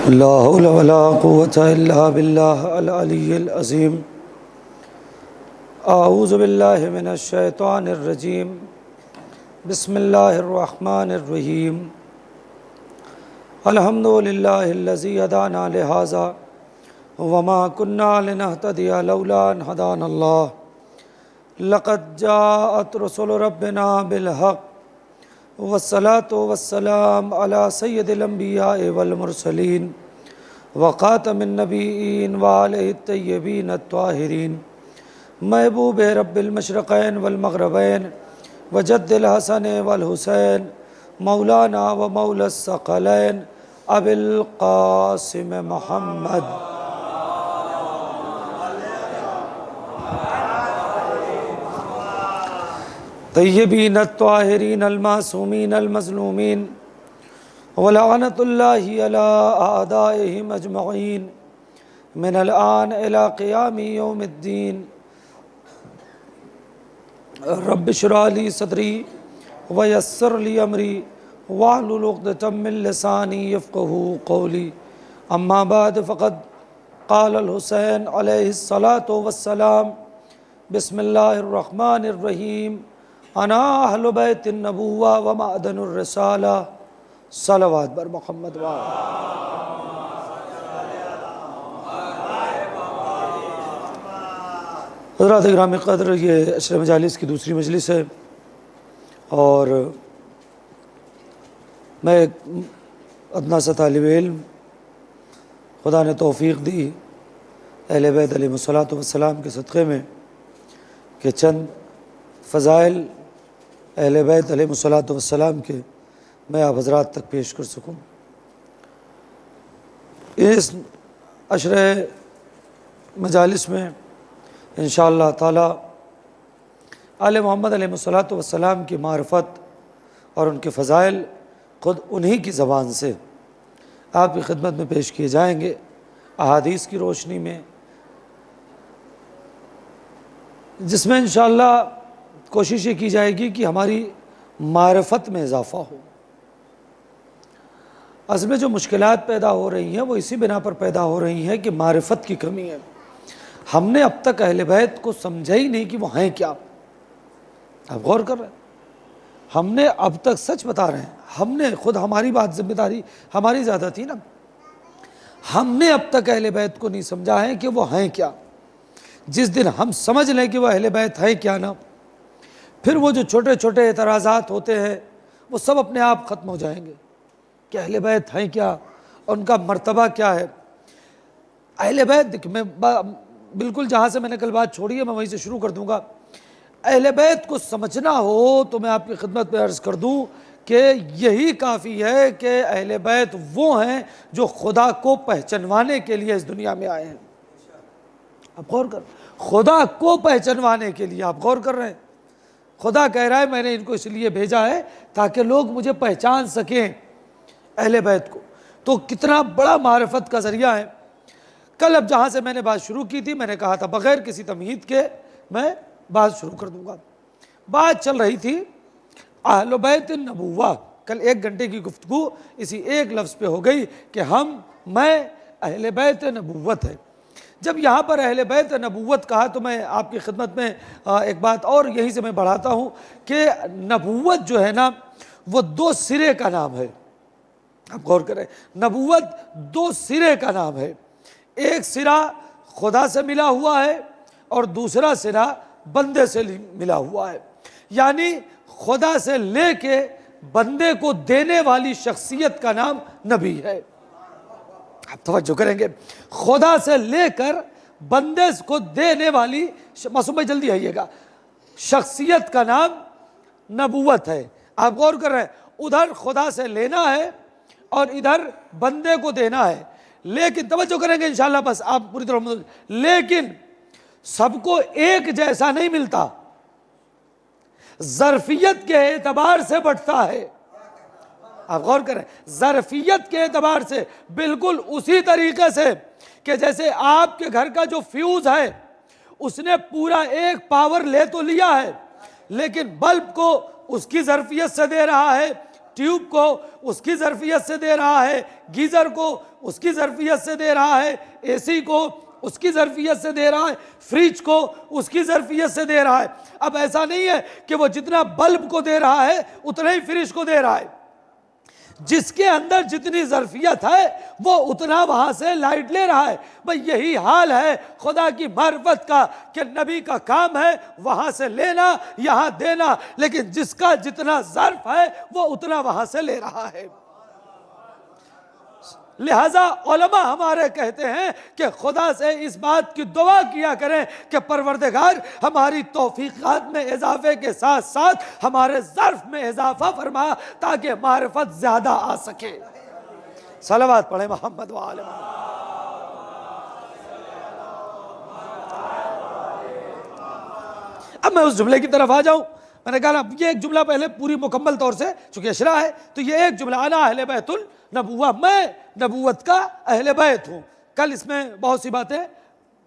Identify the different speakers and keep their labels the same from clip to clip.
Speaker 1: ला हौला वला कुव्वता इल्ला बिल्लाह अल अलिय्यिल अज़ीम। आऊज़ु बिल्लाहि मिनश शैतानिर रजीम। बिस्मिल्लाहिर रहमानिर रहीम। अल्हम्दुलिल्लाहिल्लज़ी हदाना लिहाज़ा वमा कुन्ना लिनहतदिया लौला अन हदानल्लाह। लक़द जाअत रुसुलु रब्बिना बिल हक़्क़ वस्सलातु वस्सलाम अला सय्यिदिल अंबिया'i वल मुरसलीन व ख़ातमिन नबिय्यीन व आलिहि तय्यबीन अत्ताहिरीन महबूब रब्बिल मशरिक़ैन वल मग़रिबैन व जद्दिल हसन वल हुसैन मौलाना व मौलस सकलैन अबिल क़ासिम मुहम्मद तय्यबीन अत्ताहिरीन अल मासूमीन अल मज़लूमीन व लअनतुल्लाहि अला आदाइहिम अजमईन मिनल आन इला क़ियामि यौमिद्दीन। रब्बि इश्रह ली सदरी व यस्सिर ली अमरी वहलुल उक़दतम मिन लिसानी यफ़क़हू क़ौली। अम्मा बाद फ़क़द क़ालल हुसैन अलैहिस्सलातु वस्सलाम बिस्मिल्लाहिर रहमानिर रहीम अना अहलु बैतिन नबुव्वा व मअदनुर रिसाला। सलवात बर मुहम्मद व हज़रात गिराम क़द्र, ये अशर मजालिस की दूसरी मजलिस है और मैं एक अदना सा तालिब इल्म, खुदा ने तौफ़ीक़ दी अहले बैत अलैहिमुस्सलातु वस्सलाम के सदक़े में कि चंद फ़ज़ाइल अहले बैत अलैहिमुस्सलातु वस्सलाम के मैं आप हज़रात तक पेश कर सकूँ। इस अशर मजालिस में इंशाअल्लाह ताला आले मोहम्मद अलैहिस्सलातु वस्सलाम की मारिफत और उनके फ़ज़ाइल ख़ुद उन्हीं की ज़बान से आपकी खिदमत में पेश किए जाएंगे, अहादीस की रोशनी में, जिसमें इंशाअल्लाह कोशिश ये की जाएगी कि हमारी मारिफत में इजाफ़ा हो। असल में जो मुश्किलात पैदा हो रही हैं वो इसी बिना पर पैदा हो रही हैं कि मारिफत की कमी है। हमने अब तक अहले बैत को समझा ही नहीं कि वो हैं क्या। आप गौर कर रहे हैं, हमने अब तक, सच बता रहे हैं, हमने खुद, हमारी बात जिम्मेदारी हमारी ज़्यादा थी ना, हमने अब तक अहले बैत को नहीं समझा है कि वो हैं क्या। जिस दिन हम समझ लें कि वो अहले बैत हैं क्या ना, फिर वो जो छोटे छोटे एतराज़ात होते हैं वो सब अपने आप ख़त्म हो जाएंगे कि अहले बैत हैं क्या और उनका मर्तबा क्या है। अहले बैत, देखिए मैं बिल्कुल जहाँ से मैंने कल बात छोड़ी है मैं वहीं से शुरू कर दूँगा। अहले बैत को समझना हो तो मैं आपकी खिदमत में अर्ज़ कर दूँ कि यही काफ़ी है कि अहले बैत वो हैं जो खुदा को पहचानवाने के लिए इस दुनिया में आए हैं। आप गौर कर, खुदा को पहचानवाने के लिए, आप गौर कर रहे हैं, खुदा कह रहा है मैंने इनको इसलिए भेजा है ताकि लोग मुझे पहचान सकें, अहले बैत को। तो कितना बड़ा मारिफत का ज़रिया है। कल अब जहाँ से मैंने बात शुरू की थी, मैंने कहा था बग़ैर किसी तमहीद के मैं बात शुरू कर दूँगा। बात चल रही थी अहले बैत नबुव्वा। कल 1 घंटे की गुफ्तगू इसी एक लफ्ज़ पे हो गई कि मैं अहले बैत नबुव्वत है। जब यहाँ पर अहले बैत नबुव्वत कहा तो मैं आपकी खिदमत में एक बात और यहीं से मैं बढ़ाता हूँ कि नबुव्वत जो है ना वो 2 सिरे का नाम है। आप गौर करें, नबुव्वत 2 सिरे का नाम है। एक सिरा खुदा से मिला हुआ है और दूसरा सिरा बंदे से मिला हुआ है। यानी खुदा से लेके बंदे को देने वाली शख्सियत का नाम नबी है। आप तवज्जो करेंगे, खुदा से लेकर बंदे को देने वाली, मासूम भाई जल्दी आइएगा, शख्सियत का नाम नबुव्वत है। आप गौर कर रहे हैं, उधर खुदा से लेना है और इधर बंदे को देना है। लेकिन तवज्जो करेंगे इंशाअल्लाह, बस आप पूरी तरह, लेकिन सबको एक जैसा नहीं मिलता, ज़र्फियत के एतबार से बढ़ता है। आप गौर करें, ज़र्फियत के एतबार से, बिल्कुल उसी तरीके से कि जैसे आपके घर का जो फ्यूज़ है उसने पूरा एक पावर ले तो लिया है लेकिन बल्ब को उसकी ज़र्फियत से दे रहा है, ट्यूब को उसकी ज़र्फियत से दे रहा है, गीज़र को उसकी ज़र्फियत से दे रहा है, एसी को उसकी ज़र्फियत से दे रहा है, फ्रिज को उसकी ज़र्फियत से दे रहा है। अब ऐसा नहीं है कि वो जितना बल्ब को दे रहा है उतना ही फ्रिज को दे रहा है। जिसके अंदर जितनी ज़र्फियत है वो उतना वहां से लाइट ले रहा है। भाई यही हाल है खुदा की मार्फत का कि नबी का काम है वहां से लेना, यहां देना, लेकिन जिसका जितना ज़र्फ है वो उतना वहां से ले रहा है। लिहाजा उलमा हमारे कहते हैं कि खुदा से इस बात की दुआ किया करें कि परवरदिगार हमारी तौफीकात में इजाफे के साथ साथ हमारे ज़र्फ में इजाफा फरमा ताकि मारिफत ज़्यादा आ सके। सलावत पढ़े मोहम्मद व आले मोहम्मद। अब मैं उस जुमले की तरफ आ जाऊं। मैंने कहा ये एक जुमला पहले पूरी मुकम्मल तौर से, चूंकि अशरा है तो ये एक जुमला, अना अहले बैतुल नबुव्वा, मैं नबूवत का अहले बैत हूँ। कल इसमें बहुत सी बातें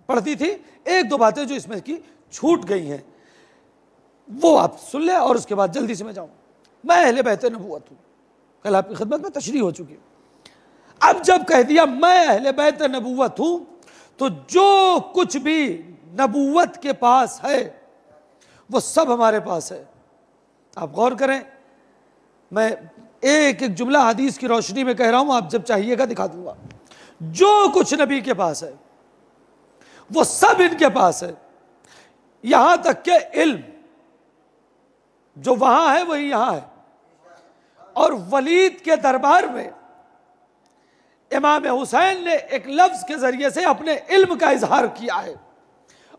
Speaker 1: पढ़ती थी, एक दो बातें जो इसमें की छूट गई हैं वो आप सुन लें और उसके बाद जल्दी से मैं जाऊँ। मैं अहले बैत नबूवत हूँ, कल आपकी खिदमत में तशरीह हो चुकी। अब जब कह दिया मैं अहले बैत नबूवत हूँ तो जो कुछ भी नबूवत के पास है वो सब हमारे पास है। आप गौर करें, मैं एक एक जुमला हदीस की रोशनी में कह रहा हूं, आप जब चाहिएगा दिखा दूंगा। जो कुछ नबी के पास है वो सब इनके पास है, यहां तक के इल्म जो वहां है वही यहां है। और वलीद के दरबार में इमाम हुसैन ने एक लफ्ज के जरिए से अपने इल्म का इजहार किया है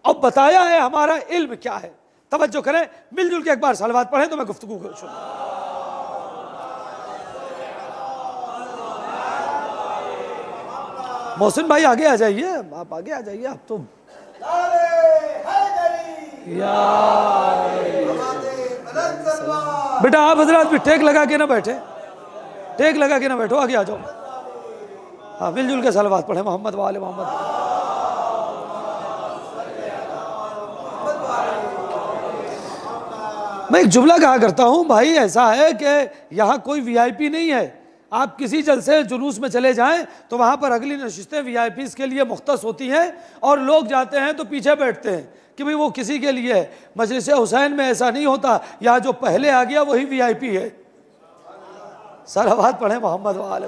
Speaker 1: और बताया है हमारा इल्म क्या है। तवज्जो करें, मिलजुल के एक बार सलवात पढ़ें तो मैं गुफ्तगू को सुनूं। मोहसिन भाई आगे आ जाइए, आप आगे आ जाइए। आप तो बेटा आप हजरात भी टेक लगा के ना बैठे, टेक लगा के ना बैठो, आगे आ जाओ। हाँ, मिलजुल के सलवात पढ़े मोहम्मद वाले मोहम्मद। मैं एक जुमला कहा करता हूं भाई, ऐसा है कि यहां कोई वीआईपी नहीं है। आप किसी जलसे जुलूस में चले जाएं तो वहां पर अगली नशिस्तें वीआईपीज के लिए मुख्तस होती हैं और लोग जाते हैं तो पीछे बैठते हैं कि भाई वो किसी के लिए है। मजलिस हुसैन में ऐसा नहीं होता, यहाँ जो पहले आ गया वही वीआईपी है। सलावत पढ़े मोहम्मद वाले।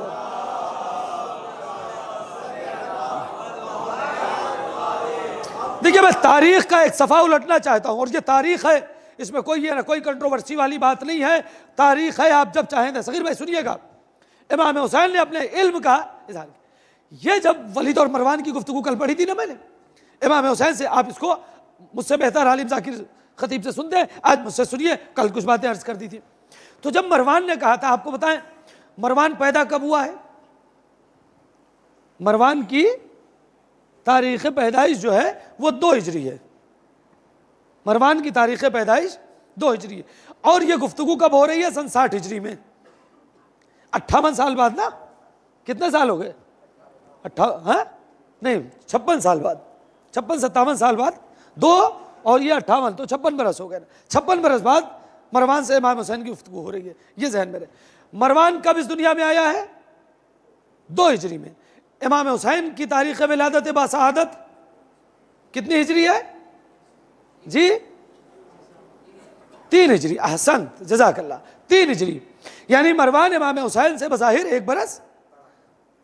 Speaker 1: देखिए, मैं तारीख का एक सफ़ा उलटना चाहता हूँ और ये तारीख है, इसमें कोई ये ना कोई कंट्रोवर्सी वाली बात नहीं है। तारीख है, आप जब चाहें। सगीर भाई सुनिएगा, इमाम हुसैन ने अपने इल्म का इज़हार किया। ये जब वलीद और मरवान की गुफ्तगू कल पढ़ी थी ना मैंने इमाम हुसैन से, आप इसको मुझसे बेहतर आलिम जाकिर खतीब से सुनते हैं, आज मुझसे सुनिए। कल कुछ बातें अर्ज कर दी थी। तो जब मरवान ने कहा था, आपको बताएं मरवान पैदा कब हुआ है? मरवान की तारीख़ पैदाइश जो है वो 2 हिजरी है। मरवान की तारीख़ पैदाइश 2 हिजरी है और ये गुफ्तगू कब हो रही है? सन 60 हिजरी में, 58 साल बाद ना। कितने साल हो गए? नहीं 56 साल बाद, 56-57 साल बाद 2 और ये 58, तो 56 बरस हो गए ना। 56 बरस बाद मरवान से इमाम हुसैन की गुफ्तगू हो रही है। ये जहन में रहे। मरवान कब इस दुनिया में आया है? 2 हिजरी में। इमाम हुसैन की तारीख़ विलादत बासआदत कितनी हिजरी है जी? 3 हिजरी। अहसन, जज़ाकल्लाह। 3 हिजरी, यानी मरवान इमाम हुसैन से बज़ाहिर 1 बरस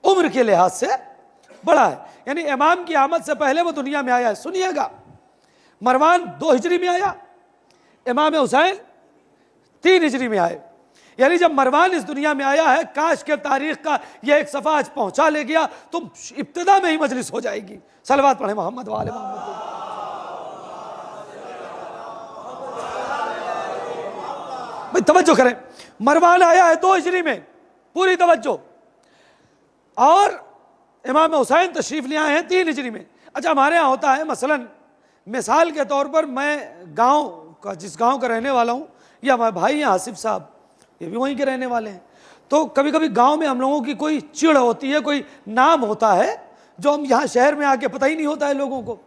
Speaker 1: उम्र के लिहाज से बड़ा है, यानी इमाम की आमद से पहले वो दुनिया में आया है। सुनिएगा, मरवान 2 हिजरी में आया, इमाम हुसैन 3 हिजरी में आए। यानी जब मरवान इस दुनिया में आया है, काश के तारीख का ये एक सफ़ा आज पहुंचा ले गया तो इब्तिदा में ही मजलिस हो जाएगी। सलवात पढ़े मोहम्मद वाले मोहम्मद। भाई तवज्जो करें, मरवान आया है 2 हिजरी में, पूरी तवज्जो, और इमाम हुसैन तशरीफ ले आए हैं 3 हिजरी में। अच्छा, हमारे यहाँ होता है मसलन, मिसाल के तौर पर मैं गांव का, जिस गांव का रहने वाला हूँ, या हमारे भाई हैं आसिफ साहब, ये भी वहीं के रहने वाले हैं, तो कभी कभी गांव में हम लोगों की कोई चिड़ होती है, कोई नाम होता है जो हम यहाँ शहर में आके पता ही नहीं होता है लोगों को।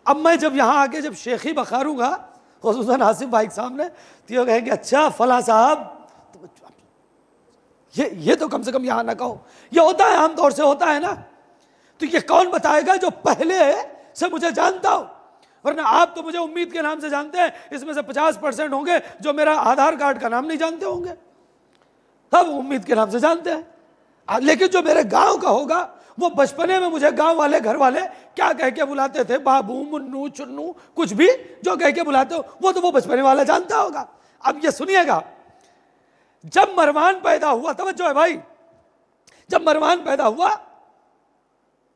Speaker 1: अब मैं जब यहाँ आके जब शेखी बखारूंगा खुसूसन आसिफ भाई के सामने, तो ये कहेंगे अच्छा फला साहब, तो ये तो कम से कम यहां ना कहो। ये होता है, आमतौर से होता है ना। तो ये कौन बताएगा जो पहले से मुझे जानता हो? वरना आप तो मुझे उम्मीद के नाम से जानते हैं, इसमें से 50% होंगे जो मेरा आधार कार्ड का नाम नहीं जानते होंगे, तब उम्मीद के नाम से जानते हैं। लेकिन जो मेरे गांव का होगा, वो बचपने में मुझे गांव वाले, घर वाले क्या कह के बुलाते थे, बाबू, मुन्नू, चुन्नू, कुछ भी जो कह के बुलाते हो, वो तो वो बचपने वाला जानता होगा। अब ये सुनिएगा, जब मरवान पैदा हुआ, तवज्जो है भाई, जब मरवान पैदा हुआ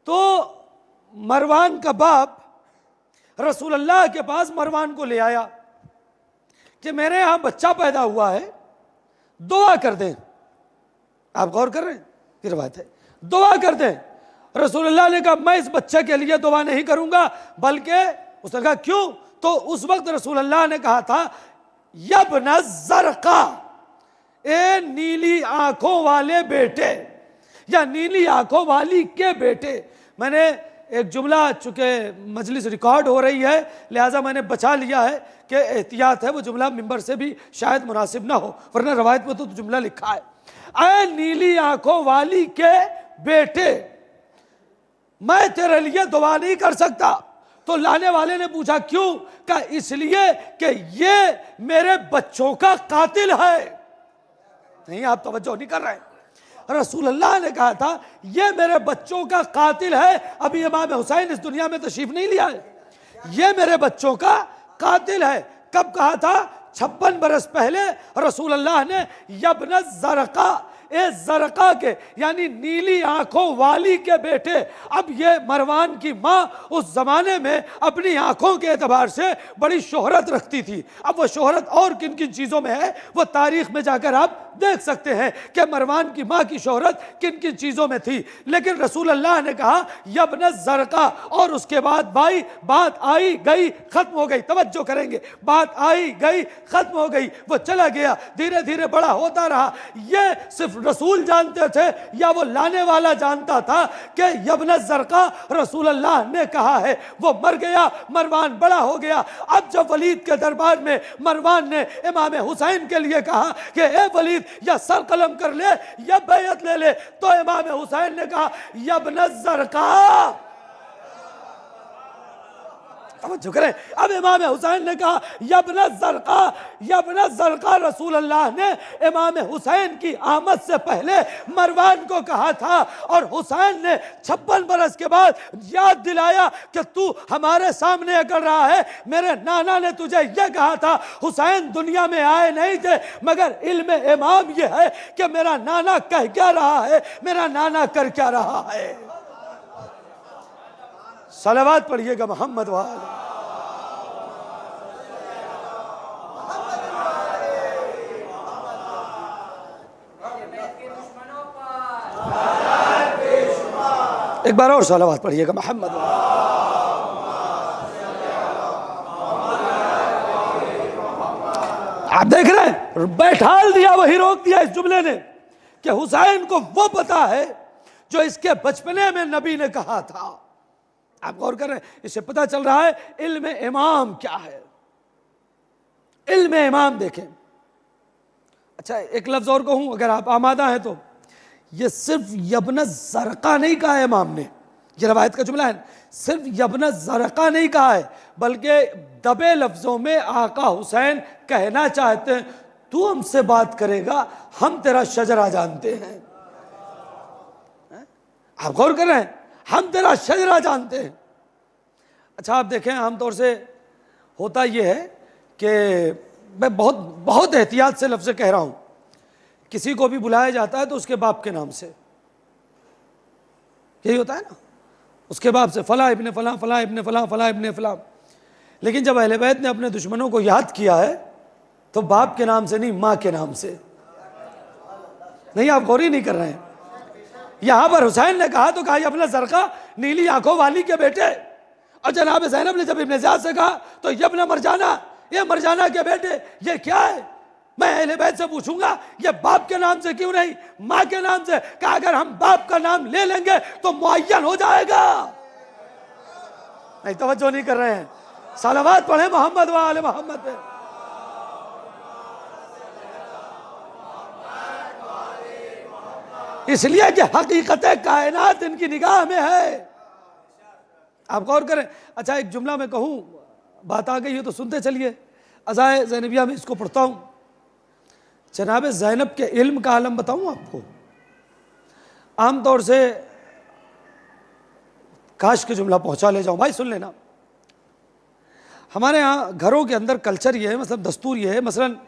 Speaker 1: तो मरवान का बाप रसूल अल्लाह के पास मरवान को ले आया कि मेरे यहां बच्चा पैदा हुआ है, दुआ कर दें। आप गौर कर रहे हैं, ये बात है, दुआ कर दें। रसूल अल्लाह ने कहा मैं इस बच्चे के लिए दुआ नहीं करूंगा, बल्कि उसने कहा क्यों? तो उस वक्त रसूल अल्लाह ने कहा था यब्न ज़रक़ा, ए नीली आंखों वाले बेटे, या नीली आंखों वाली के बेटे। मैंने एक जुमला, चूंकि मजलिस रिकॉर्ड हो रही है लिहाजा मैंने बचा लिया है कि एहतियात है वो जुमला मिंबर से भी शायद मुनासिब ना हो, वरना रवायत में तो जुमला लिखा है, ऐ नीली आंखों वाली के बेटे, मैं तेरे लिए दुआ नहीं कर सकता। तो लाने वाले ने पूछा क्यों? कहा इसलिए कि ये मेरे बच्चों का कातिल है। नहीं, आप तवज्जो नहीं कर रहे। रसूल अल्लाह ने कहा था ये मेरे बच्चों का कातिल है। अभी इमाम हुसैन इस दुनिया में तशरीफ नहीं लिया है, ये मेरे बच्चों का कातिल है। कब कहा था? 56 बरस पहले रसूल अल्लाह ने यब्न ज़रक़ा, ए ज़रक़ा के यानी नीली आंखों वाली के बेटे। अब ये मरवान की माँ उस जमाने में अपनी आंखों के एतबार से बड़ी शोहरत रखती थी। अब वो शोहरत और किन किन चीज़ों में है वो तारीख में जाकर आप देख सकते हैं कि मरवान की माँ की शोहरत किन किन चीज़ों में थी। लेकिन रसूल अल्लाह ने कहा यब्न ज़रक़ा, और उसके बाद भाई बात आई गई ख़त्म हो गई। तवज्जो करेंगे, बात आई गई ख़त्म हो गई, वो चला गया, धीरे धीरे बड़ा होता रहा। ये सिर्फ रसूल जानते थे या वो लाने वाला जानता था कि यब्न ज़रक़ा रसूल अल्लाह ने कहा है? वो मर गया, मरवान बड़ा हो गया। अब जब वलीद के दरबार में मरवान ने इमाम हुसैन के लिए कहा कि ए वलीद या सर कलम कर ले या बैयत ले ले, तो इमाम हुसैन ने कहा यब्न ज़रक़ा। करें, अब इमाम हुसैन ने कहा यब्न ज़रक़ा, यब्न ज़रक़ा। रसूल अल्लाह ने इमाम हुसैन की आमद से पहले मरवान को कहा था, और हुसैन ने 56 बरस के बाद याद दिलाया कि तू हमारे सामने कर रहा है, मेरे नाना ने तुझे यह कहा था। हुसैन दुनिया में आए नहीं थे, मगर इल्म इमाम यह है कि मेरा नाना कह क्या रहा है, मेरा नाना कर क्या रहा है। सलावत पढ़िएगा मोहम्मद वाले। एक बार और सलावत पढ़िएगा मोहम्मद वाले। आप देख रहे हैं, बैठाल दिया, वही रोक दिया इस जुमले ने कि हुसैन को वो पता है जो इसके बचपने में नबी ने कहा था। आप गौर कर रहे हैं, इससे पता चल रहा है इल्म इमाम क्या है। इल्म इमाम देखें। अच्छा, एक लफ्ज और कहूं अगर आप आमादा हैं तो, ये सिर्फ यब्न ज़रक़ा नहीं कहा है इमाम ने, ये रवायत का जुमला है, सिर्फ यब्न ज़रक़ा नहीं कहा है, बल्कि दबे लफ्जों में आका हुसैन कहना चाहते हैं तू हमसे बात करेगा, हम तेरा शजरा जानते हैं। आप गौर कर रहे हैं, हम तेरा शजरा जानते हैं। अच्छा, आप देखें, आमतौर से होता यह है कि मैं बहुत बहुत एहतियात से लफ्ज़ कह रहा हूं, किसी को भी बुलाया जाता है तो उसके बाप के नाम से, यही होता है ना, उसके बाप से, फला इब्ने फला, फला इब्ने फला, फला इब्ने फला। लेकिन जब अहले बैत ने अपने दुश्मनों को याद किया है तो बाप के नाम से नहीं, माँ के नाम से। नहीं, आप गौर ही नहीं कर रहे हैं। यहां पर हुसैन ने कहा तो कहा यब्न ज़रक़ा, नीली आंखों वाली के बेटे। और जनाब ज़ैनब ने जब इब्ने ज़ियाद से कहा तो यब्न मरजाना, ये मरजाना के बेटे। ये क्या है? मैं अहले बैत से पूछूंगा ये बाप के नाम से क्यों नहीं, माँ के नाम से? कहा अगर हम बाप का नाम ले लेंगे तो मुअय्यन हो जाएगा। नहीं, तवज्जो नहीं कर रहे हैं। सलावत पढ़े मोहम्मद व आले मोहम्मद पे। इसलिए कि हकीकत कायनात इनकी निगाह में है। आप गौर करें। अच्छा, एक जुमला मैं कहूँ, बात आ गई है तो सुनते चलिए। अज़ाए ज़ैनबिया में इसको पढ़ता हूँ। जनाब ज़ैनब के इल्म का आलम बताऊँ आपको। आमतौर से काश के जुमला पहुँचा ले जाऊँ, भाई सुन लेना। हमारे यहाँ घरों के अंदर कल्चर ये है, मतलब दस्तूर ये है, मसलन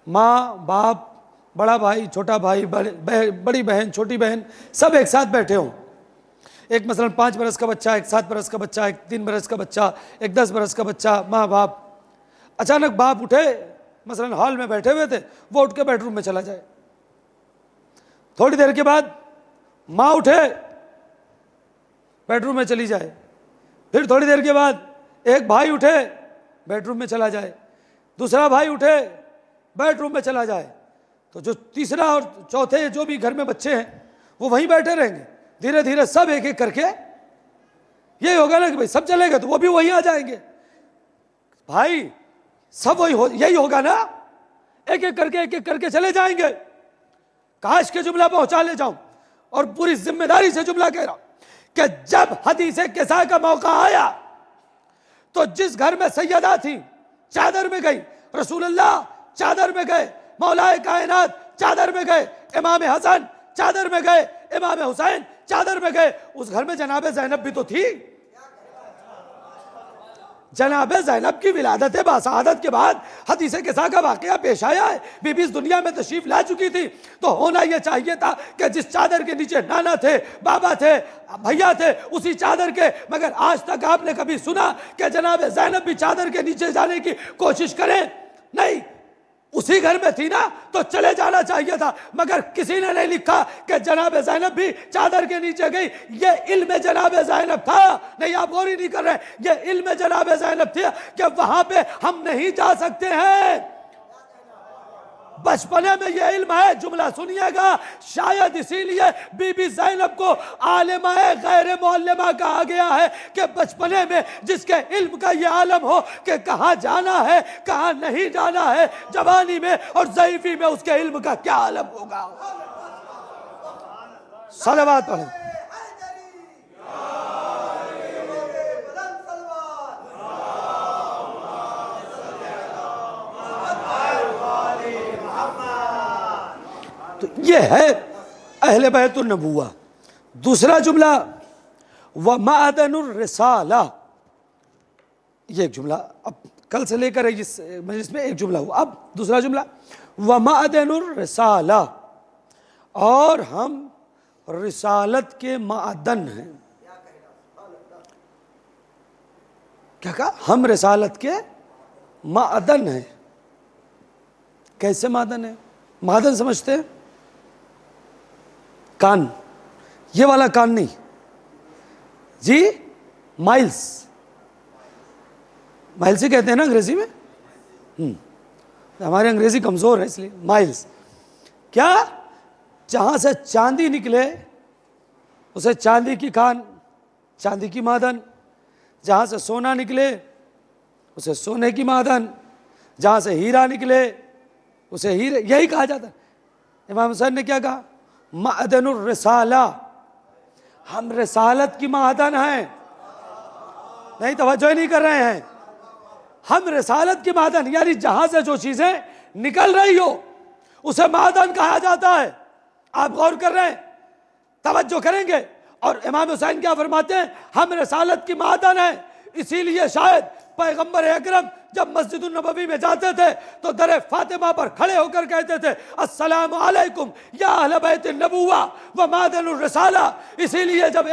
Speaker 1: माँ बाप, बड़ा भाई छोटा भाई, बड़ी बहन छोटी बहन, सब एक साथ बैठे हों। एक मसलन 5 बरस का बच्चा, एक 7 बरस का बच्चा, एक 3 बरस का बच्चा, एक 10 बरस का बच्चा, माँ बाप। अचानक बाप उठे, मसलन हॉल में बैठे हुए थे, वो उठ के बेडरूम में चला जाए। थोड़ी देर के बाद माँ उठे, बेडरूम में चली जाए। फिर थोड़ी देर के बाद एक भाई उठे, बेडरूम में चला जाए। दूसरा भाई उठे, बेडरूम में चला जाए। तो जो तीसरा और चौथे जो भी घर में बच्चे हैं वो वहीं बैठे रहेंगे। धीरे धीरे सब एक एक करके, यही होगा ना कि भाई सब चलेंगे तो वो भी वहीं आ जाएंगे। भाई सब यही होगा ना, एक एक करके चले जाएंगे। काश के जुमला पहुंचा ले जाऊं, और पूरी जिम्मेदारी से जुमला कह रहा हूं कि जब हदीसे किसा का मौका आया तो जिस घर में सैयदा थी चादर में गई, रसूलुल्लाह चादर में गए, मौलाए कायनात चादर में गए, इमाम हसन चादर में गए, इमाम हुसैन चादर में गए, उस घर में जनाब ज़ैनब भी तो थी। जनाब ज़ैनब की विलादत बासआदत के बाद हदीसे किसा का वाकया पेश आया है। बीबी इस दुनिया में तशरीफ ला चुकी थी, तो होना यह चाहिए था कि जिस चादर के नीचे नाना थे, बाबा थे, भैया थे, उसी चादर के। मगर आज तक आपने कभी सुना कि जनाब ज़ैनब भी चादर के नीचे जाने की कोशिश करें? नहीं। उसी घर में थी ना, तो चले जाना चाहिए था। मगर किसी ने नहीं लिखा कि जनाब ज़ैनब भी चादर के नीचे गई। ये इल्म जनाब ज़ैनब था। नहीं, आप गौर ही नहीं कर रहे। ये इल्म जनाब ज़ैनब थी कि वहां पे हम नहीं जा सकते हैं। बचपने में ये इल्म है। जुमला सुनिएगा, शायद इसीलिए बीबी ज़ैनब को आलिमा गैर मुअल्लिमा कहा गया है कि बचपने में जिसके इल्म का ये आलम हो कि कहाँ जाना है कहाँ नहीं जाना है, जवानी में और ज़ईफी में उसके इल्म का क्या आलम होगा। सलवात पढ़ें। तो ये है अहले बैतुन नबुव्वा। दूसरा जुमला व मादनुर रिसाला, ये एक जुमला अब कल से लेकर इस मजलिस में एक जुमला हुआ। अब दूसरा जुमला व मादनुर रिसाला, और हम रिसालत के मादन हैं। क्या कहा? हम रिसालत के मादन हैं। कैसे मादन है? मादन समझते हैं? कान, ये वाला कान नहीं जी, माइल्स, माइल्स ही कहते हैं ना अंग्रेजी में। हमारी अंग्रेजी कमजोर है इसलिए माइल्स। क्या? जहां से चांदी निकले उसे चांदी की कान, चांदी की मादन। जहां से सोना निकले उसे सोने की मादन। जहां से हीरा निकले उसे हीरे, यही कहा जाता है। इमाम हुसैन ने क्या कहा? मादनुर रिसाला, हम रिसालत की मादन हैं। नहीं, तवज्जो नहीं कर रहे हैं। हम रिसालत की मादन, यानी जहां से जो चीजें निकल रही हो उसे मादन कहा जाता है। आप गौर कर रहे हैं, तवज्जो करेंगे। और इमाम हुसैन क्या फरमाते हैं? हम रिसालत की मादन हैं। इसीलिए शायद पैगंबर अकरम जब मस्जिद नबवी में जाते थे तो दरे फातिमा पर खड़े होकर कहते थे अस्सलामु अलैकुम या अहले बैत नबुव्वा व मादनुर रिसाला। इसीलिए जब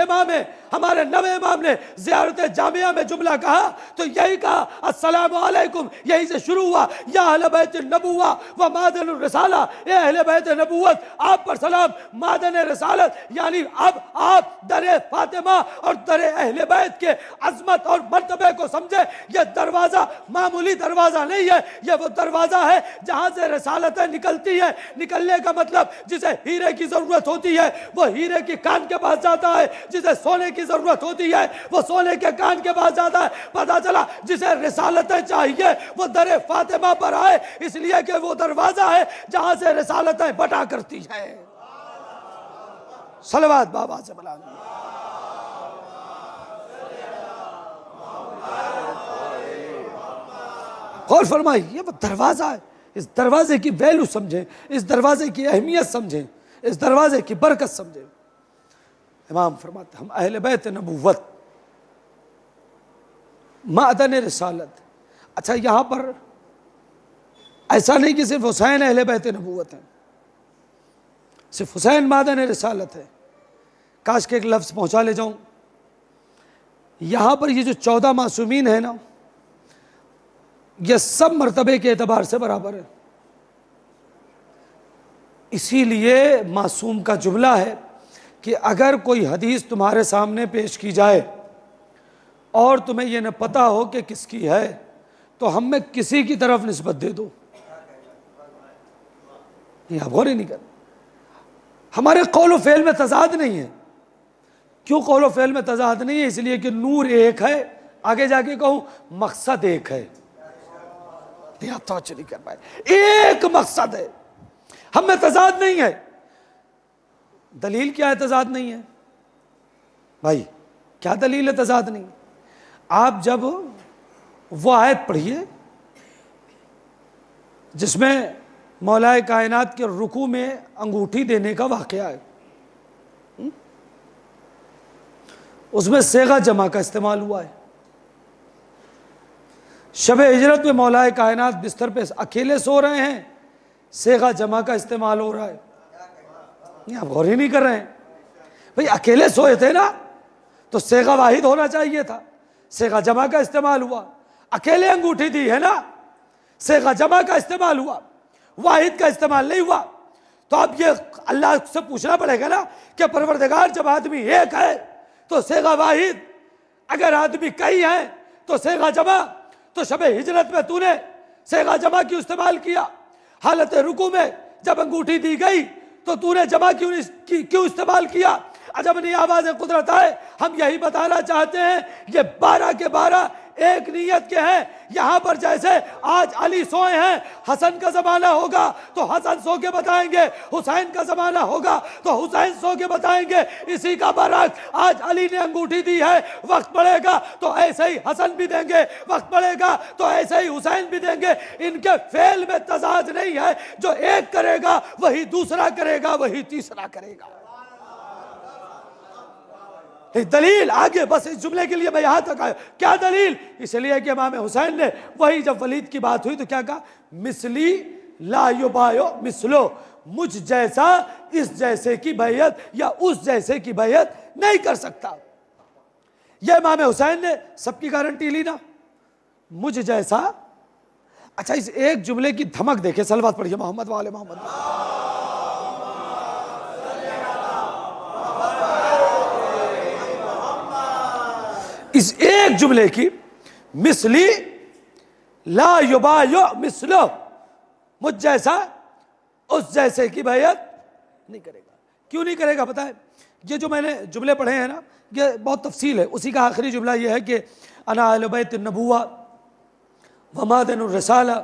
Speaker 1: हमारे नवे इमाम ने ज़ियारत जामिया में जुमला कहा तो यही कहा अस्सलामु अलैकुम, यही से शुरू हुआ या अहले बैत नबुव्वा व मादनुर रिसाला। ए अहले बैत नबुव्वत, आप पर सलाम, मादन रिसालत, यानी अब आप दरे फातिमा और दरे अहले बैत के अजमत और मर्तबे को समझे। यह दरवाजा मामूली दरवाजा नहीं है, यह वो दरवाजा है जहां से रिसालतें निकलती है। निकलने का मतलब जिसे हीरे की जरूरत होती है वो हीरे की कान के पास जाता है, जिसे सोने की जरूरत होती है वो सोने के कान के पास जाता है। पता चला जिसे रिसालतें चाहिए वो दरे फातिमा पर आए, इसलिए कि वो दरवाजा है जहां से रिसालतें बटा करती है। सलवात बाबा से बुला। और फरमाइए, ये वो दरवाजा है, इस दरवाजे की वैल्यू समझें, इस दरवाजे की अहमियत समझें, इस दरवाजे की बरकत समझें। इमाम फरमाते हम अहले बैत नबुव्वत मादन रिसालत। अच्छा, यहां पर ऐसा नहीं कि सिर्फ हुसैन अहले बैत नबुव्वत है, सिर्फ हुसैन मादन रिसालत है। काश के एक लफ्ज़ पहुंचा ले जाऊं, यहां पर ये जो 14 मासूमीन है ना, ये सब मर्तबे के एतबार से बराबर है। इसीलिए मासूम का जुमला है कि अगर कोई हदीस तुम्हारे सामने पेश की जाए और तुम्हें यह न पता हो कि किसकी है, तो हम में किसी की तरफ निस्बत दे दो। ये आप गौर ही नहीं कर। हमारे कौल व फेल में तजाद नहीं है। क्यों कौल व फेल में तजाद नहीं है? इसलिए कि नूर एक है, आगे जाके कहूं मकसद एक है। आप तो नहीं कर पाए, एक मकसद है, हम में तजाद नहीं है। दलील क्या है तजाद नहीं है? भाई क्या दलील है तजाद नहीं? आप जब वो आयत पढ़िए जिसमें मौलाए कायनात के रुकू में अंगूठी देने का वाकया है, उसमें सेगा जमा का इस्तेमाल हुआ है। शब हिजरत में मौलाए कायनात बिस्तर पे अकेले सो रहे हैं, सेगा जमा का इस्तेमाल हो रहा है। आप गौर ही नहीं कर रहे हैं। भाई अकेले सोए थे ना, तो सेगा वाहिद होना चाहिए था, सेगा जमा का इस्तेमाल हुआ। अकेले अंगूठी दी है ना, सेगा जमा का इस्तेमाल हुआ, वाहिद का इस्तेमाल नहीं हुआ। तो अब ये अल्लाह से पूछना पड़ेगा ना कि परवरदिगार जब आदमी एक है तो सेगा वाहिद, अगर आदमी कई है तो सेगा जमा। तो शब हिजरत में तूने सेगा जमा क्यों इस्तेमाल किया? हालत रुकू में जब अंगूठी दी गई तो तूने जमा क्यों इस्तेमाल किया? अजब नहीं आवाज़ कुदरत है। हम यही बताना चाहते हैं, ये 12 के 12 एक नीयत के हैं। यहां पर जैसे आज अली सोए हैं, हसन का जमाना होगा तो हसन सो के बताएंगे, हुसैन का जमाना होगा तो हुसैन सो के बताएंगे। इसी का बरक, आज अली ने अंगूठी दी है, वक्त पड़ेगा तो ऐसे ही हसन भी देंगे, वक्त पड़ेगा तो ऐसे ही हुसैन भी देंगे। इनके फेल में तजाद नहीं है। जो एक करेगा वही दूसरा करेगा, वही तीसरा करेगा। दलील आगे, बस इस जुमले के लिए मैं यहां तक आया। क्या दलील? इसलिए कि इमाम हुसैन ने वही जब वलीद की बात हुई तो क्या कहा? मिसली ला युबायो मिसलो, मुझ जैसा इस जैसे की बैयत या उस जैसे की बैयत नहीं कर सकता। यह इमाम हुसैन ने सबकी गारंटी ली ना, मुझ जैसा। अच्छा, इस एक जुमले की धमक देखे, सलवात पढ़िए मोहम्मद वाले मोहम्मद। इस एक जुमले की, मिसली ला युबायो मिसलो, मुझ जैसा उस जैसे की बैयत नहीं करेगा। क्यों नहीं करेगा पता है? ये जो मैंने जुमले पढ़े हैं ना, ये बहुत तफसील है। उसी का आखिरी जुमला ये है कि अना अहले बैत नबुव्वा व मादन रिसाला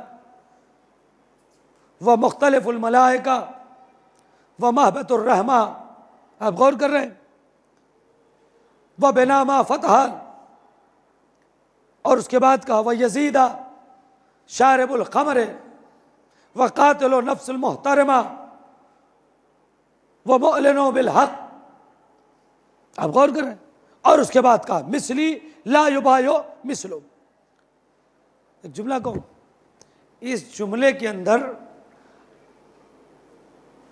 Speaker 1: व मुख्तलिफुल मलाइका व महबतुर रहमा। आप गौर कर रहे हैं? व बेनामा फतहा, और उसके बाद कहा वह यजीदा शारबुल खमर व कातिलो नफ्सुल मुहतरमा व मुअलिनो बिल हक। आप गौर कर रहे हैं? और उसके बाद कहा मिसली ला युबायो मिसलो। एक जुमला कहूं, इस जुमले के अंदर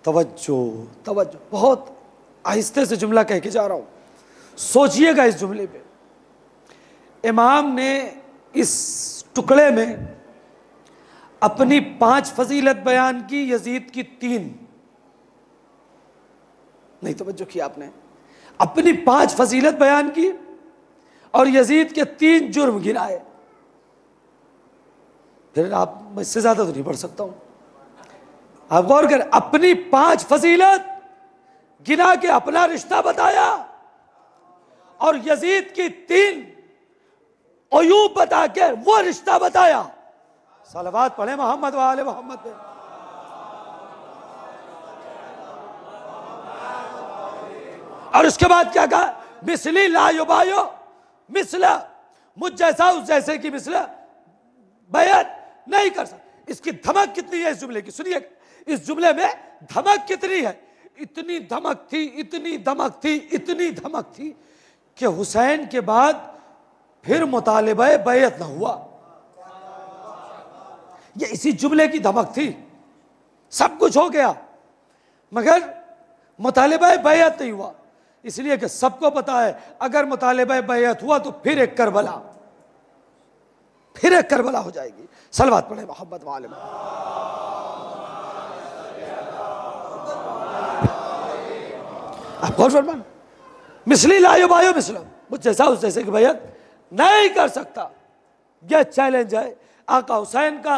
Speaker 1: तवज्जो तवज्जो, बहुत आहिस्ते से जुमला कह के जा रहा हूं, सोचिएगा इस जुमले पे। इमाम ने इस टुकड़े में अपनी 5 फजीलत बयान की, यजीद की 3 नहीं। तवज्जो किया आपने? अपनी 5 फजीलत बयान की और यजीद के 3 जुर्म गिनाए। फिर आप, मैं इससे ज्यादा तो नहीं पढ़ सकता हूं। आप गौर कर, अपनी 5 फजीलत गिना के अपना रिश्ता बताया और यजीद की 3 अयूब बता के वो रिश्ता बताया। सलवात पढ़े मोहम्मद वाले मोहम्मद पे। और उसके बाद क्या कहा, मिसली ला युबायो मिसला, मुझ जैसा उस जैसे की मिसला बयान नहीं कर सकता। इसकी धमक कितनी है इस जुमले की, सुनिए इस जुमले में धमक कितनी है। इतनी धमक थी, इतनी धमक थी, इतनी धमक थी कि हुसैन के बाद फिर मुतालिबा बैयत न हुआ। ये इसी जुमले की धमक थी। सब कुछ हो गया मगर मुतालिबा बैयत नहीं हुआ, इसलिए कि सबको पता है अगर मुतालिबा बैयत हुआ तो फिर एक करबला, फिर एक करबला हो जाएगी। सलवात पढ़े मोहब्बत वाले में। आप गौर फरमाना, मिसली लायो बायो मिसलम, मुझ जैसा उस जैसे की बैयत नहीं कर सकता। यह चैलेंज है आका हुसैन का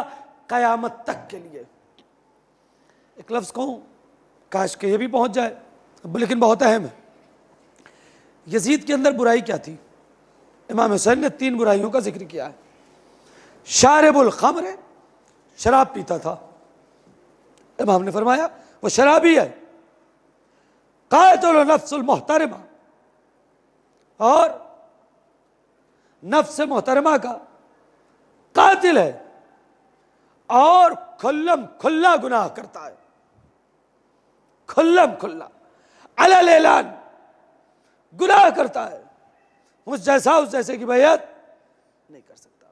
Speaker 1: कयामत तक के लिए। एक लफ्ज कहूं, काश के ये भी पहुंच जाए, लेकिन बहुत अहम है। यजीद के अंदर बुराई क्या थी? इमाम हुसैन ने 3 बुराइयों का जिक्र किया है। शारिबुल खम्र, शराब पीता था, इमाम ने फरमाया वो शराबी है। कातिल नफ्सुल मुहतरमा, और नफ्स मोहतरमा का कातिल है और खुल्लम खुल्ला गुनाह करता है, खुल्लम खुल्ला अलल ऐलान गुनाह करता है। मुझ जैसा उस जैसे की बैयत नहीं कर सकता।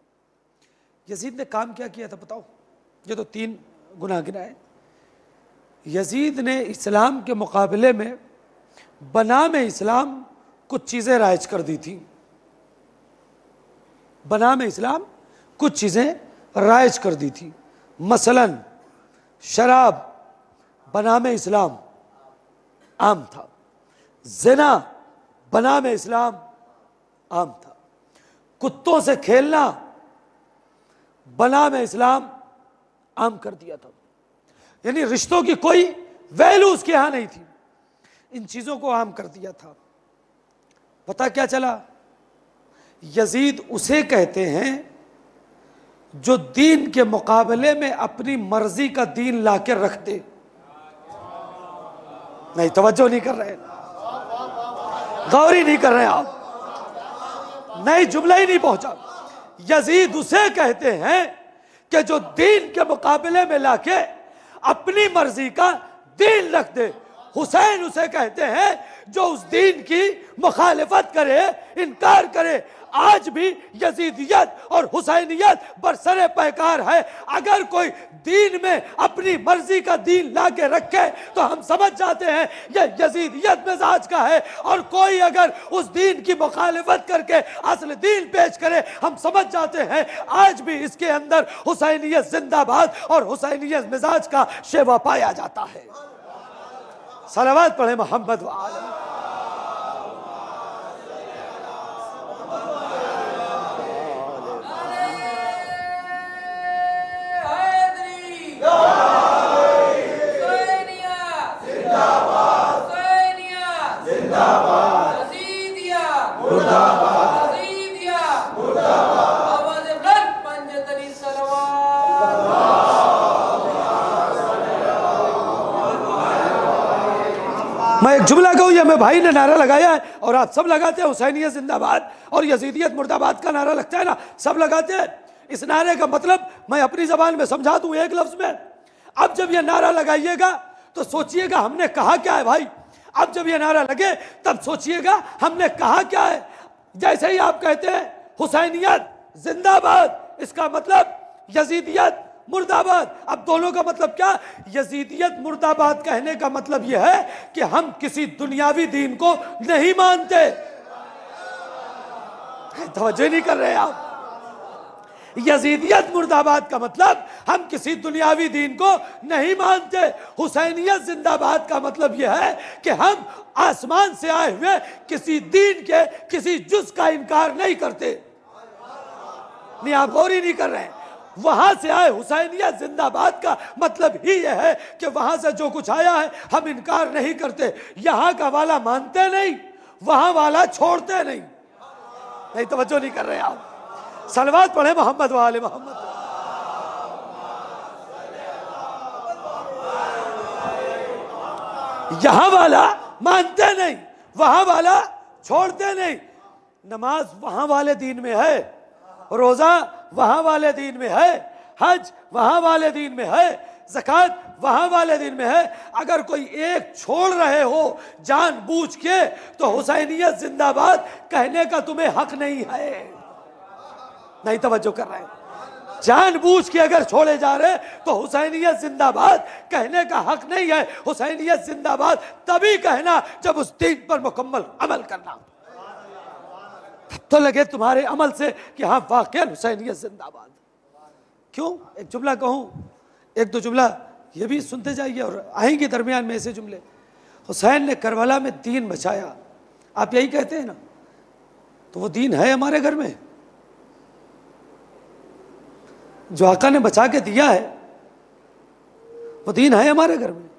Speaker 1: यजीद ने काम क्या किया था बताओ? ये तो 3 गुनाह गिनाए। यजीद ने इस्लाम के मुकाबले में बनाम इस्लाम कुछ चीज़ें राइज कर दी थी। बनाम इस्लाम कुछ चीज़ें राइज कर दी थी। मसलन शराब बनाम इस्लाम आम था, ज़िना बनाम इस्लाम आम था, कुत्तों से खेलना बनाम इस्लाम आम कर दिया था। यानी रिश्तों की कोई वैल्यू उसके यहां नहीं थी, इन चीजों को आम कर दिया था। पता क्या चला? यजीद उसे कहते हैं जो दीन के मुकाबले में अपनी मर्जी का दीन लाके रखते। नहीं, तवज्जो नहीं कर रहे, गौर ही नहीं कर रहे आप, नहीं जुमला ही नहीं पहुंचा। यजीद उसे कहते हैं कि जो दीन के मुकाबले में लाके अपनी मर्जी का दीन रख दे। हुसैन उसे कहते हैं जो उस दीन की मुखालिफत करे, इनकार करे। आज भी यजीदियत और हुसैनियत बरसरे पैकार है। अगर कोई दीन में अपनी मर्जी का दीन लाके रखे तो हम समझ जाते हैं यह यजीदियत मिजाज का है, और कोई अगर उस दीन की मुखालिफत करके असल दीन पेश करे हम समझ जाते हैं आज भी इसके अंदर हुसैनियत जिंदाबाद और हुसैनियत मिजाज का शेवा पाया जाता है। सलावत पढ़े मोहम्मद वाले। मैं एक जुमला कहूँ, ये मैं भाई ने नारा लगाया है और आप सब लगाते हैं, हुसैनियत जिंदाबाद और यजीदियत मुर्दाबाद का नारा लगता है ना, सब लगाते हैं। इस नारे का मतलब मैं अपनी जबान में समझा दूं एक लफ्ज में। अब जब ये नारा लगाइएगा तो सोचिएगा हमने कहा क्या है भाई। अब जब ये नारा लगे तब सोचिएगा हमने कहा क्या है। जैसे ही आप कहते हैं हुसैनियत जिंदाबाद, इसका मतलब यजीदियत मुर्दाबाद। अब दोनों का मतलब क्या? यजीदियत मुर्दाबाद कहने का मतलब यह है कि हम किसी दुनियावी दीन को नहीं मानते। तवज्जो नहीं कर रहे आप। यजीदियत मुर्दाबाद का मतलब हम किसी दुनियावी दीन को नहीं मानते। हुसैनियत जिंदाबाद का मतलब यह है कि हम आसमान से आए हुए किसी दीन के किसी जुज का इनकार नहीं करते। नहीं, आप गौर ही नहीं कर रहे हैं। वहां से आए हुसैनियत जिंदाबाद का मतलब ही यह है कि वहां से जो कुछ आया है हम इनकार नहीं करते। यहां का वाला मानते नहीं, वहां वाला छोड़ते नहीं। नहीं, तवज्जो नहीं कर रहे आप। सलवात पढ़े मोहम्मद वाले मोहम्मद। यहां वाला मानते नहीं, वहां वाला छोड़ते नहीं। नमाज वहां वाले दीन में है, रोजा वहां वाले दीन में है, हज वहां वाले दीन में है, ज़कात वहां वाले दीन में है। अगर कोई एक छोड़ रहे हो जानबूझ के तो हुसैनियत जिंदाबाद कहने का तुम्हें हक नहीं है। नहीं तवज्जो कर रहे हैं? जानबूझ के अगर छोड़े जा रहे तो हुसैनियत जिंदाबाद कहने का हक नहीं है। हुसैनियत जिंदाबाद तभी कहना जब उस दीन पर मुकम्मल अमल करना, तो लगे तुम्हारे अमल से कि हाँ वाकई हुसैनियत जिंदाबाद। क्यों? एक जुमला कहूं, एक दो जुमला ये भी सुनते जाइए और आएंगे दरमियान में ऐसे जुमले। हुसैन ने करबला में दीन बचाया, आप यही कहते हैं ना, तो वो दीन है हमारे घर में जो आका ने बचा के दिया है, वो दीन है हमारे घर में।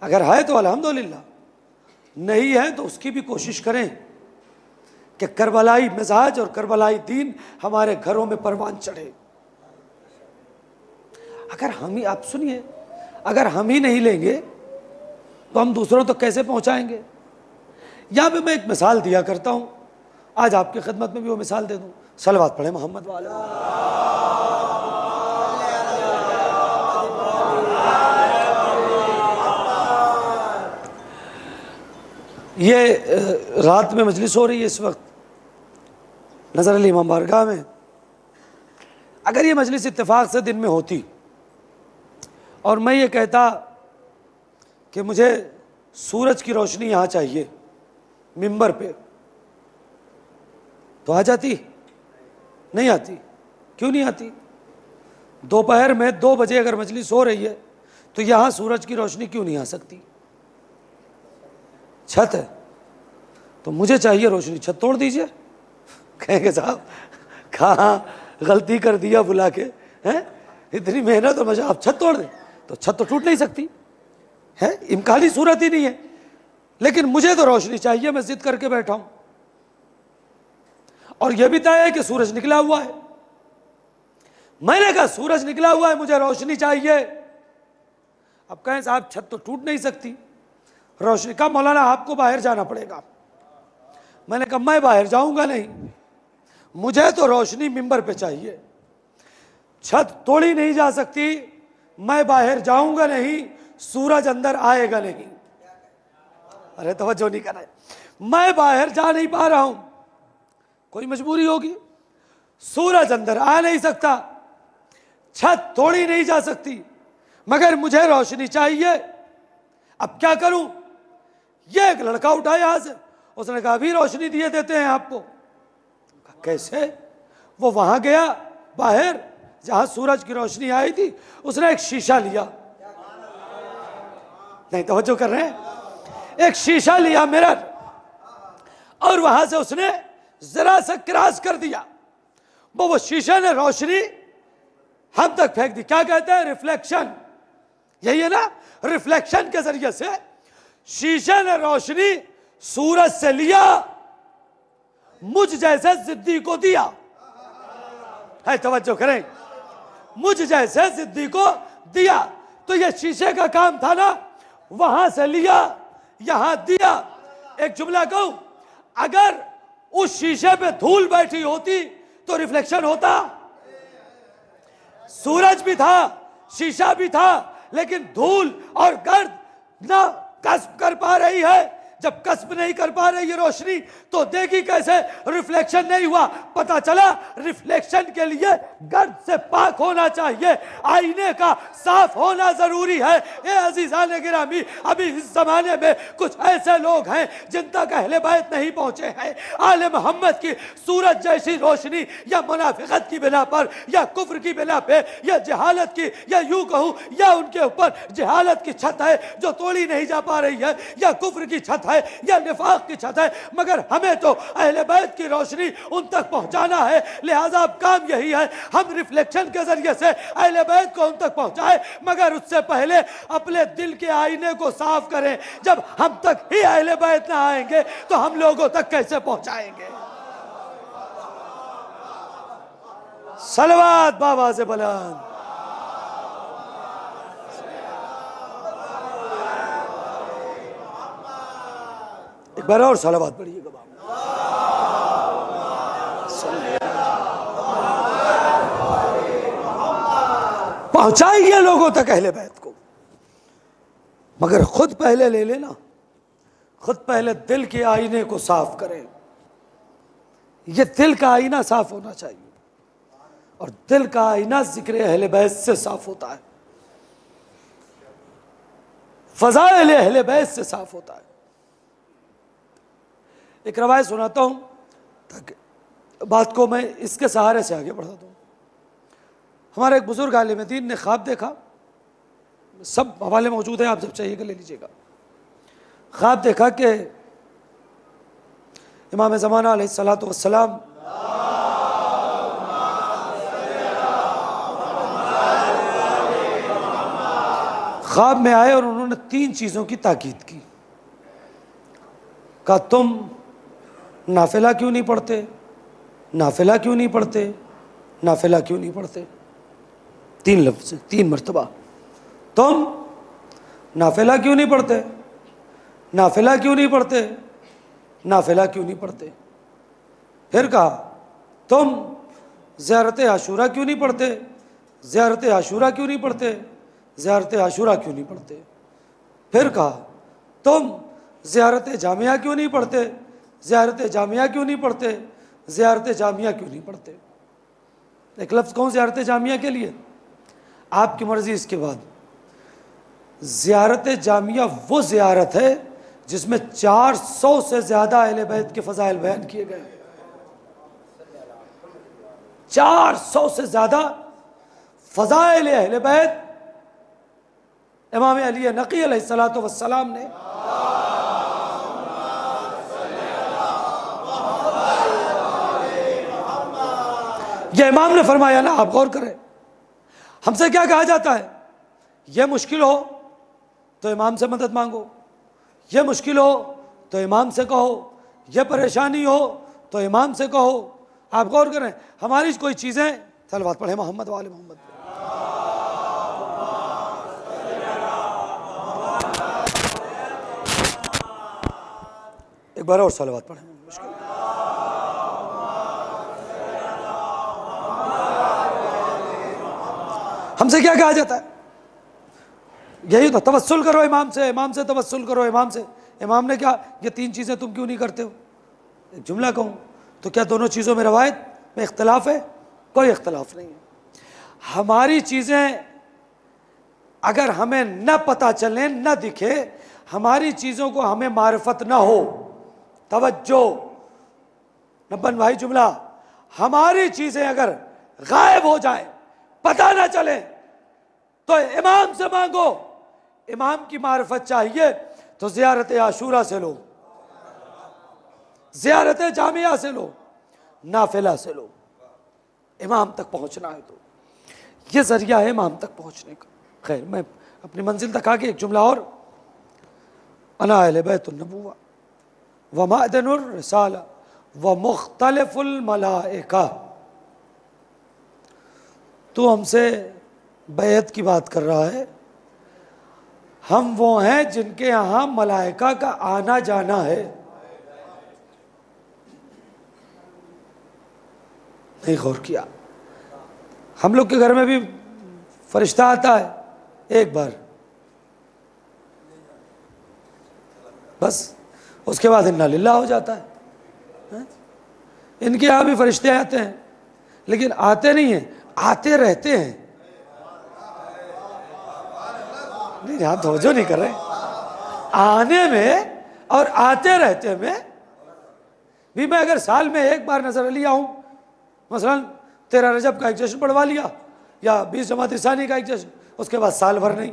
Speaker 1: अगर है तो अल्हम्दुलिल्लाह, नहीं है तो उसकी भी कोशिश करें कि करबलाई मिजाज और करबलाई दीन हमारे घरों में परवान चढ़े। अगर हम ही, आप सुनिए, अगर हम ही नहीं लेंगे तो हम दूसरों तक कैसे पहुंचाएंगे? यहां पे मैं एक मिसाल दिया करता हूं, आज आपकी खिदमत में भी वो मिसाल दे दूं। सलवात पढ़े मोहम्मद वाले। ये रात में मजलिस हो रही है इस वक्त नजर अली इमाम बारगाह में। अगर ये मजलिस इत्तेफाक से दिन में होती और मैं ये कहता कि मुझे सूरज की रोशनी यहाँ चाहिए मिंबर पे, तो आ जाती? नहीं आती। क्यों नहीं आती? दोपहर में 2 बजे अगर मजलिस हो रही है तो यहाँ सूरज की रोशनी क्यों नहीं आ सकती? छत है तो मुझे चाहिए रोशनी, छत तोड़ दीजिए। कहेंगे साहब कहाँ गलती कर दिया बुला के, हैं इतनी मेहनत और मजा, आप छत तोड़ दें? तो छत तो टूट नहीं सकती है, इम्कानी सूरत ही नहीं है। लेकिन मुझे तो रोशनी चाहिए, मैं जिद करके बैठा हूं और यह भी तय है कि सूरज निकला हुआ है। मैंने कहा सूरज निकला हुआ है, मुझे रोशनी चाहिए। अब कहें साहब छत तो टूट नहीं सकती, रोशनी का मौलाना आपको बाहर जाना पड़ेगा। मैंने कहा मैं बाहर जाऊंगा नहीं, मुझे तो रोशनी मिंबर पे चाहिए, छत तोड़ी नहीं जा सकती, मैं बाहर जाऊंगा नहीं, सूरज अंदर आएगा नहीं। अरे तवज्जो नहीं कर रहे, मैं बाहर जा नहीं पा रहा हूं, कोई मजबूरी होगी, सूरज अंदर आ नहीं सकता, छत तोड़ी नहीं जा सकती, मगर मुझे रोशनी चाहिए। अब क्या करूं? ये एक लड़का उठा यहां से, उसने कहा अभी रोशनी दिए देते हैं आपको। कैसे? वो वहां गया बाहर जहां सूरज की रोशनी आई थी, उसने एक शीशा लिया, नहीं तवज्जो कर रहे हैं, एक शीशा लिया मिरर, और वहां से उसने जरा सा क्रॉस कर दिया, वो शीशे ने रोशनी हम तक फेंक दी। क्या कहते हैं? रिफ्लेक्शन, यही है ना? रिफ्लेक्शन के जरिए से शीशे ने रोशनी सूरज से लिया, मुझ जैसे जिद्दी को दिया। है तवज्जो करें, मुझ जैसे जिद्दी को दिया। तो ये शीशे का काम था ना, वहां से लिया यहां दिया। एक जुमला कहूं, अगर उस शीशे पे धूल बैठी होती तो रिफ्लेक्शन होता? सूरज भी था, शीशा भी था, लेकिन धूल और गर्द ना कस्ब कर पा रही है। जब कस्ब नहीं कर पा रही है रोशनी तो देगी कैसे? रिफ्लेक्शन नहीं हुआ। पता चला रिफ्लेक्शन के लिए गर्द से पाक होना चाहिए, आईने का साफ होना जरूरी है। ए अजीजान गिरामी, अभी इस जमाने में कुछ ऐसे लोग हैं जिन तक अहले बैत नहीं पहुंचे हैं। आले मोहम्मद की सूरज जैसी रोशनी या मुनाफिकत की बिना पर, या कुफ्र की बिना पे, या जहालत की, या यूं कहूं या उनके ऊपर जहालत की छत है जो तोड़ी नहीं जा पा रही है, या कुफ्र की छत है, या निफाक की छत है, मगर हमें तो अहले बैत की रोशनी उन तक पहुंचाना है। लिहाजा अब काम यही है, हम रिफ्लेक्शन के जरिए से अहले बैत को उन तक पहुंचाए, मगर उससे पहले अपने दिल के आईने को साफ करें। जब हम तक ही अहले बैत ना आएंगे तो हम लोगों तक कैसे पहुंचाएंगे? सलवात बाबा से बुलंद। एक बार और सलावत पढ़िएगा। पहुंचाइए लोगों तक अहले बैत को, मगर खुद पहले ले लेना, खुद पहले दिल के आईने को साफ करें। ये दिल का आईना साफ होना चाहिए, और दिल का आईना जिक्र अहले बैत से साफ होता है, फज़ाइल अहले बैत से साफ होता है। एक रवायत सुनाता हूं ताकि बात को मैं इसके सहारे से आगे बढ़ा दूं। हमारे एक बुजुर्ग आलिम दीन ने ख्वाब देखा, सब हवाले मौजूद हैं, आप जब चाहिएगा ले लीजिएगा। ख्वाब देखा कि इमाम ज़माना अलैहिस्सलातु वस्सलाम ख्वाब में आए और उन्होंने 3 चीज़ों की ताकीद की। कहा तुम नाफिला क्यों नहीं पढ़ते, नाफिला क्यों नहीं पढ़ते, नाफिला क्यों नहीं पढ़ते। 3 लफ्ज़, 3 मरतबा। तुम नाफिला क्यों नहीं पढ़ते, नाफिला क्यों नहीं पढ़ते, नाफिला क्यों नहीं पढ़ते। फिर कहा तुम ज़ियारत आशूरा क्यों नहीं पढ़ते, ज़ियारत आशूरा क्यों नहीं पढ़ते, ज़ियारत आशूरा क्यों नहीं पढ़ते। फिर कहा तुम ज़ियारत जामिया क्यों नहीं पढ़ते, ज़ियारत जामिया क्यों नहीं पढ़ते, ज़ियारत जामिया क्यों नहीं पढ़ते। एक लफ्ज़ कौन ज़ियारत जामिया के लिए, आपकी मर्ज़ी। इसके बाद ज़ियारत जामिया वो ज़ियारत है जिसमें 400 से ज़्यादा अहले बैत के फ़ज़ाइल बयान किए गए। 400 से ज़्यादा फ़ज़ाइल अहले बैत इमाम अली नक़ी अलैहिस्सलातु वस्सलाम ने यह इमाम ने फरमाया ना। आप गौर करें, हमसे क्या कहा जाता है, यह मुश्किल हो तो इमाम से मदद मांगो, यह मुश्किल हो तो इमाम से कहो, यह परेशानी हो तो इमाम से कहो। आप गौर करें, हमारी कोई चीज़ें, सलवात पढ़े मोहम्मद वाले मोहम्मद। एक बार और सलवात पढ़े। मुश्किल हमसे क्या कहा जाता है, यही तो तवस्सुल करो इमाम से, इमाम से तवस्सुल करो इमाम से। इमाम ने क्या, ये 3 चीज़ें तुम क्यों नहीं करते हो। एक जुमला कहूँ तो क्या दोनों चीज़ों में रवायत में इख्तलाफ है, कोई इख्तलाफ नहीं है। हमारी चीज़ें अगर हमें न पता चले, न दिखे, हमारी चीज़ों को हमें मारिफत न हो, तवज्जो नब्बन भाई जुमला, हमारी चीज़ें अगर गायब हो जाए, पता ना चले, तो इमाम से मांगो। इमाम की मारिफत चाहिए तो ज़ियारत आशूरा से लो, ज़ियारत जामिया से लो, नाफिला से लो। इमाम तक पहुंचना है तो ये जरिया है इमाम तक पहुंचने का। खैर, मैं अपनी मंजिल तक आके एक जुमला और, अना अहले बैतुन नबुव्वा व मअदनुर रिसाला व मुख्तलिफुल मलाइका। तू हमसे बैत की बात कर रहा है, हम वो हैं जिनके यहाँ मलाइका का आना जाना है। नहीं गौर किया, हम लोग के घर में भी फरिश्ता आता है एक बार, बस उसके बाद इन्ना लिल्लाह हो जाता है। इनके यहाँ भी फरिश्ते आते हैं, लेकिन आते नहीं हैं, आते रहते हैं। नहीं, आप तवज्जो नहीं कर रहे। आने में और आते रहते में भी, मैं अगर साल में एक बार नजर अली आऊं, मसलन 13 रजब का एक जश्न पढ़वा लिया या 20 जमात इसानी का एक जश्न, उसके बाद साल भर नहीं,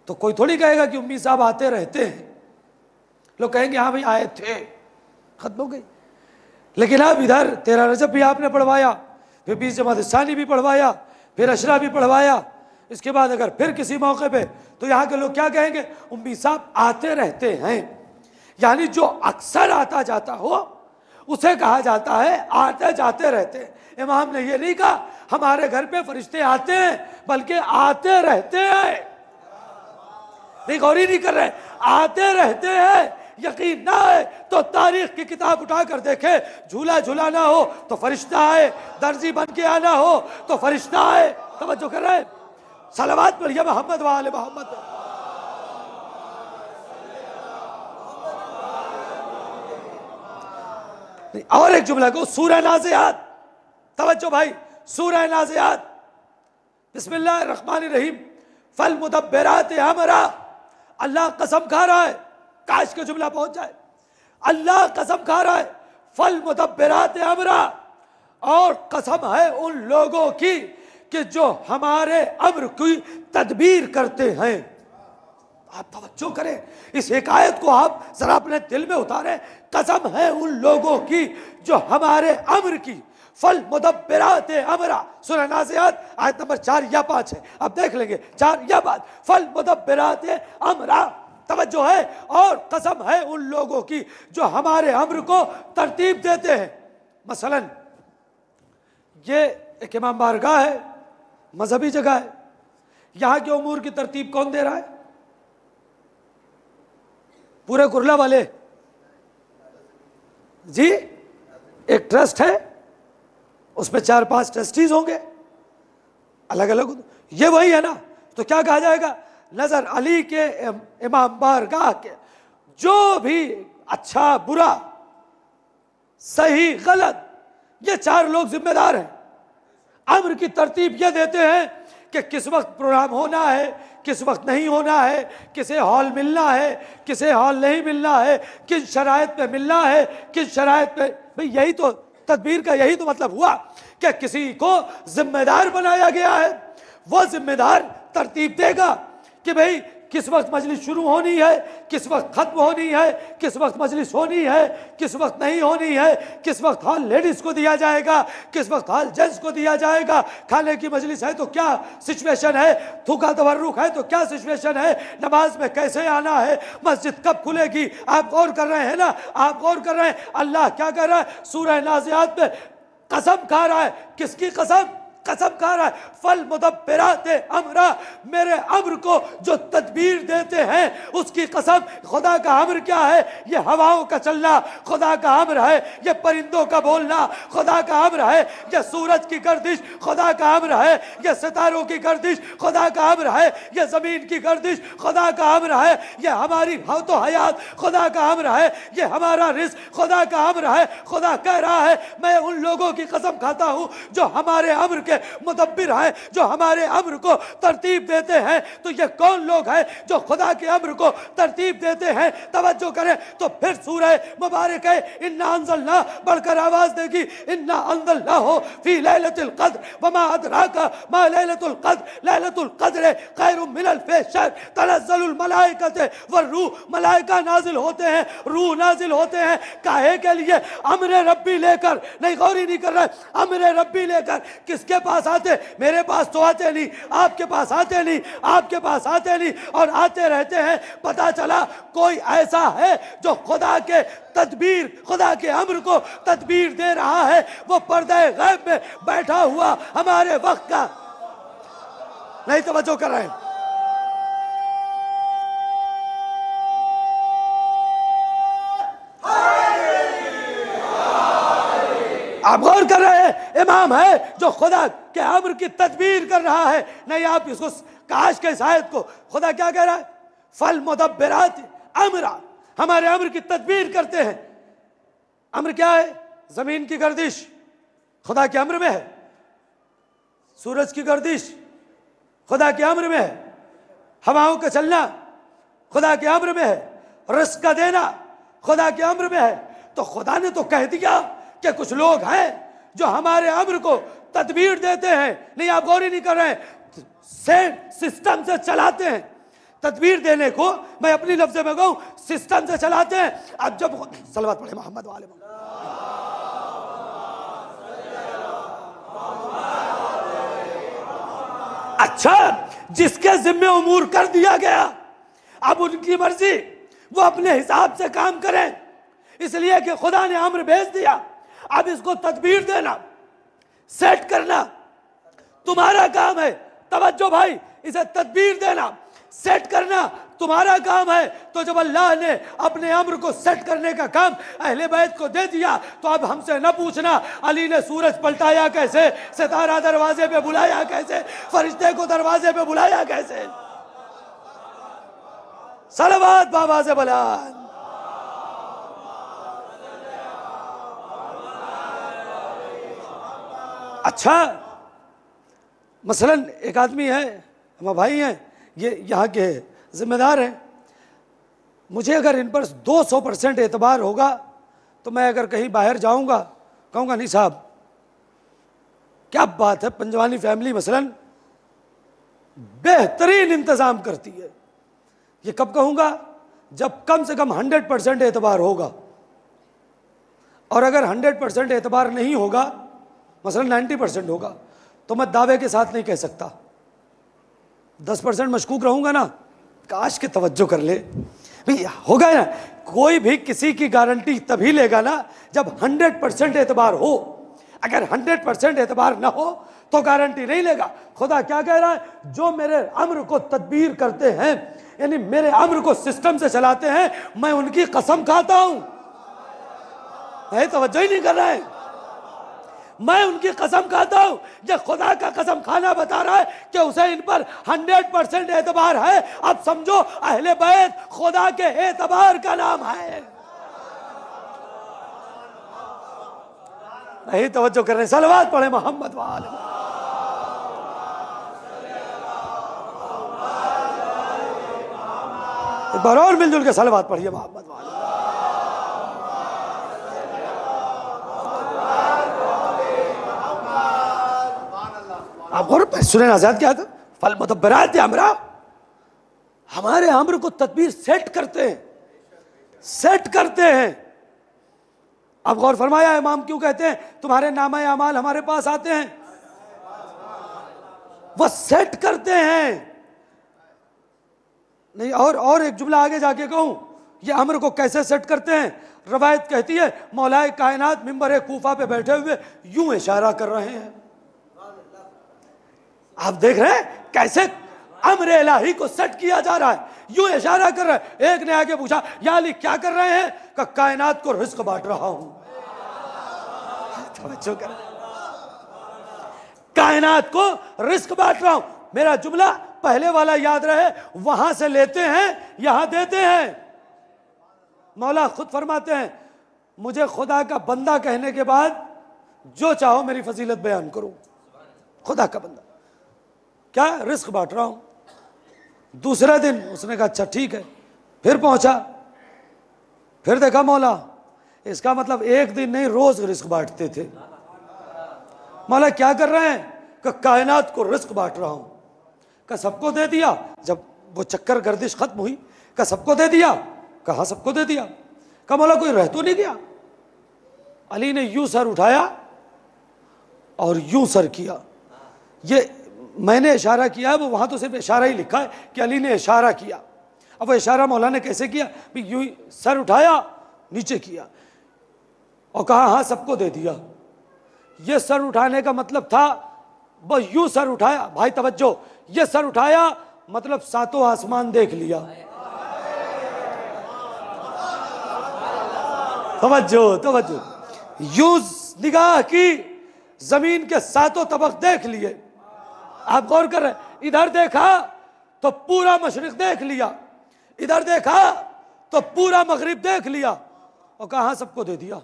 Speaker 1: तो कोई थोड़ी कहेगा कि उम्मी साहब आते रहते हैं। लोग कहेंगे हाँ भाई आए थे, खत्म हो गई। लेकिन अब इधर 13 रजब भी आपने पढ़वाया, फिर 20 जमात इसानी भी पढ़वाया, फिर अशरा भी पढ़वाया, इसके बाद अगर फिर किसी मौके पे, तो यहाँ के लोग क्या कहेंगे, उम्मी साहब आते रहते हैं। यानी जो अक्सर आता जाता हो उसे कहा जाता है आते जाते रहते हैं। इमाम ने ये नहीं कहा हमारे घर पे फरिश्ते आते हैं, बल्कि आते रहते हैं। नहीं, गौर ही नहीं कर रहे, आते रहते हैं। यकीन ना आए तो तारीख की किताब उठाकर देखे। झूला झूलाना हो तो फरिश्ता आए, दर्जी बन के आना हो तो फरिश्ता आए। तवज्जो कर रहे हैं? सलावत पढ़िए मोहम्मद वाले मोहम्मद। और एक जुमला को, सूरह नाज़ियात, तवज्जो भाई, सूरह नाज़ियात, बिस्मिल्लाहिर रहमानिर रहीम, फल मुदब्बिरात अमरा। अल्लाह कसम खा रहा है, काश का जुमला पहुंच जाए। अल्लाह कसम खा रहा है, फल मुदब्बिरात अमरा, और कसम है उन लोगों की कि जो हमारे अम्र की तदबीर करते हैं। आप तवज्जो करें, इस हिकायत को आप जरा अपने दिल में उतारें। कसम है उन लोगों की जो हमारे अम्र की, फल मुदब्बिरात अमरा, सूरह नाज़ियात आयत नंबर 4 या 5 है, अब देख लेंगे 4 या 5। फल मुदब्बिरात अमरा, तवज्जो है, और कसम है उन लोगों की जो हमारे अम्र को तरतीब देते हैं। मसलन ये एक इमाम बारगाह है, मजहबी जगह है, यहां के उमूर की तरतीब कौन दे रहा है? पूरे कुरला वाले जी। एक ट्रस्ट है, उसमें 4-5 ट्रस्टीज होंगे अलग अलग, ये वही है ना? तो क्या कहा जाएगा? नजर अली के इमाम बारगाह के जो भी अच्छा बुरा सही गलत, ये 4 लोग जिम्मेदार हैं। अम्र की तरतीब ये देते हैं कि किस वक्त प्रोग्राम होना है, किस वक्त नहीं होना है, किसे हॉल मिलना है, किसे हॉल नहीं मिलना है, किस शराइत में मिलना है, किस शराइत में। भाई यही तो तदबीर का यही तो मतलब हुआ कि किसी को जिम्मेदार बनाया गया है, वो जिम्मेदार तरतीब देगा कि भाई किस वक्त मजलिस शुरू होनी है, किस वक्त खत्म होनी है, किस वक्त मजलिस होनी है, किस वक्त नहीं होनी है, किस वक्त हॉल लेडीज को दिया जाएगा, किस वक्त हॉल जेंट्स को दिया जाएगा, खाने की मजलिस है तो क्या सिचुएशन है, थूका तवर्रुक है तो क्या सिचुएशन है, नमाज में कैसे आना है, मस्जिद कब खुलेगी। आप गौर कर रहे हैं ना? आप गौर कर रहे हैं? अल्लाह क्या कर रहा है? सूरह नाज़ियात में कसम खा रहा है। किसकी कसम? कसम खा रहा है, फल मुदब्बिरात अमरा, मेरे अम्र को जो तदबीर देते हैं उसकी कसम। खुदा का अम्र क्या है? ये हवाओं का चलना खुदा का अम्र है, ये परिंदों का बोलना खुदा का अम्र है, ये सूरज की गर्दिश खुदा का अम्र है, ये सितारों की गर्दिश खुदा का अम्र है, ये जमीन की गर्दिश खुदा का अम्र है, ये हमारी तो हयात खुदा का अम्र है, ये हमारा रिज़्क़ खुदा का अम्र है। खुदा कह रहा है, मैं उन लोगों की कसम खाता हूं जो हमारे अम्र के मुदब्बिर हैं, जो हमारे अम्र को तरतीब देते हैं। तो ये कौन लोग हैं जो खुदा के अम्र को तरतीब देते हैं? तवज्जो करें तो फिर सूरह मुबारक है इन्ना अंज़लना बढ़कर आवाज देगी, इन्ना अंज़लनाहु फी लैलतिल क़द्र वमा अदराका मा लैलतुल क़द्र, लैलतुल क़द्र खैरुम मिन अल्फ़ि शहर, तनज़्ज़लुल मलाइकतु वरूह, मलाइका नाजिल होते हैं, रूह नाजिल होते हैं। काहे के लिए? अम्र रब्बी लेकर। नहीं, गौर ही नहीं कर रहे। अम्र रब्बी लेकर किसके पास आते? मेरे पास तो आते नहीं, आपके पास आते नहीं, आपके पास आते नहीं, और आते रहते हैं। पता चला कोई ऐसा है जो खुदा के तदबीर, खुदा के अम्र को तदबीर दे रहा है, वो पर्दे गैब में बैठा हुआ हमारे वक्त का। नहीं तवज्जो कर रहे हैं? आप गौर कर रहे हैं? इमाम है जो खुदा के अम्र की तदबीर कर रहा है। नहीं, आप इसको काश के शायद को खुदा क्या कह रहा है? फल मुदब्बिरात अमरा, हमारे अम्र की तदबीर करते हैं। अम्र क्या है? जमीन की गर्दिश खुदा के अम्र में है, सूरज की गर्दिश खुदा के अम्र में है, हवाओं का चलना खुदा के अम्र में है, रिज़्क़ का देना खुदा के अम्र में है। तो खुदा ने तो कह दिया कि कुछ लोग हैं जो हमारे अम्र को तदबीर देते हैं। नहीं, आप गौर ही नहीं कर रहे हैं। सिस्टम से चलाते हैं। तदबीर देने को मैं अपनी लफ्ज़ में कहूं, सिस्टम से चलाते हैं। अब जब सलवत पढ़े मोहम्मद वाले, अच्छा, जिसके जिम्मे उमूर कर दिया गया, अब उनकी मर्जी, वो अपने हिसाब से काम करें, इसलिए कि खुदा ने अम्र भेज दिया। अब इसको तदबीर देना, सेट करना तुम्हारा काम है। तवज्जो भाई, इसे तदबीर देना, सेट करना तुम्हारा काम है। तो जब अल्लाह ने अपने अम्र को सेट करने का काम अहले बैत को दे दिया, तो अब हमसे न पूछना अली ने सूरज पलटाया कैसे, सितारा दरवाजे पे बुलाया कैसे, फरिश्ते को दरवाजे पे बुलाया कैसे। सलवात बाबाज़े बुलंद। अच्छा, मसलन एक आदमी है, हमारे भाई हैं, ये यहाँ के जिम्मेदार हैं, मुझे अगर इन पर 200% एतबार होगा तो मैं अगर कहीं बाहर जाऊंगा कहूँगा नहीं साहब क्या बात है, पंजवानी फैमिली मसलन बेहतरीन इंतज़ाम करती है। ये कब कहूँगा? जब कम से कम 100% एतबार होगा। और अगर 100% एतबार नहीं होगा, मसलन 90% होगा, तो मैं दावे के साथ नहीं कह सकता। 10% मशकूक रहूँगा ना, काश के तवज्जो कर ले भैया, होगा ना। कोई भी किसी की गारंटी तभी लेगा ना जब 100% एतबार हो। अगर 100% एतबार ना हो तो गारंटी नहीं लेगा। खुदा क्या कह रहा है? जो मेरे अम्र को तदबीर करते हैं, यानी मेरे अम्र को सिस्टम से चलाते हैं, मैं उनकी कसम खाता हूं। नहीं, तवज्जो ही नहीं कर रहा है। मैं उनकी कसम खाता हूं। ये खुदा का कसम खाना बता रहा है कि उसे इन पर 100% एतबार है। अब समझो अहले बैत खुदा के एतबार का नाम है। नहीं तवज्जो कर रहे। सलवात पढ़े मोहम्मद वाले। एक बार और मिलजुल के सलवात पढ़िए मोहम्मद वाले। आप गौर सुने आजाद क्या था? फल मुदब्बरात अमरा, हमारे अम्र को तदबीर सेट करते हैं, सेट करते हैं। अब गौर फरमाया, इमाम क्यों कहते हैं तुम्हारे नामा अमाल हमारे पास आते हैं? वह सेट करते हैं। नहीं, और एक जुमला आगे जाके कहूं, ये अम्र को कैसे सेट करते हैं? रवायत कहती है मौलाए कायनात मिंबर कूफा पे बैठे हुए यूं इशारा कर रहे हैं। आप देख रहे हैं कैसे अम्र इलाही को सेट किया जा रहा है। यूं इशारा कर रहे हैं। एक ने आगे पूछा या अली क्या कर रहे हैं? कि कायनात को रिस्क बांट रहा हूं। तो कर कायनात को रिस्क बांट रहा हूं। मेरा जुमला पहले वाला याद रहे, वहां से लेते हैं यहां देते हैं। मौला खुद फरमाते हैं मुझे खुदा का बंदा कहने के बाद जो चाहो मेरी फजीलत बयान करो। खुदा का बंदा क्या रिस्क बांट रहा हूं। दूसरे दिन उसने कहा अच्छा ठीक है। फिर पहुंचा, फिर देखा मौला इसका मतलब एक दिन नहीं रोज रिस्क बांटते थे। मौला क्या कर रहे हैं? कि कायनात को रिस्क बांट रहा हूं। का सबको दे दिया? जब वो चक्कर गर्दिश खत्म हुई, का सबको दे दिया? कहा सबको दे दिया। का मौला कोई रह तो नहीं गया? अली ने यूं सर उठाया और यूं सर किया। ये मैंने इशारा किया है, वो वहां तो सिर्फ इशारा ही लिखा है कि अली ने इशारा किया। अब वो इशारा मौला ने कैसे किया? यूं सर उठाया, नीचे किया और कहा हाँ सबको दे दिया। ये सर उठाने का मतलब था बस यूं सर उठाया। भाई तवज्जो, ये सर उठाया मतलब सातों आसमान देख लिया। तवज्जो तवज्जो, यूं निगाह की, जमीन के सातों तबक देख लिए। आप गौर कर रहे, इधर देखा तो पूरा मशरिक देख लिया, इधर देखा तो पूरा मगरिब देख लिया और कहा सबको दे दिया।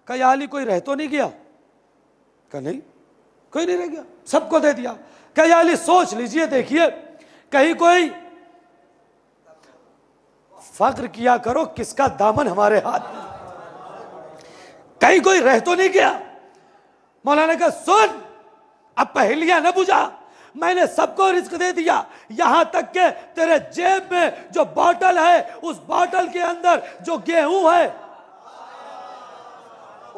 Speaker 1: कहा या अली कोई रह तो नहीं गया? कहा नहीं कोई नहीं रह गया, सबको दे दिया। कहा या अली सोच लीजिए, देखिए कहीं कोई फक्र किया करो किसका दामन हमारे हाथ में, कहीं कोई रह तो नहीं गया। मौलाना कहा सुन, अब पहेलियां न बुझा, मैंने सबको रिस्क दे दिया। यहां तक के तेरे जेब में जो बोतल है, उस बोतल के अंदर जो गेहूं है,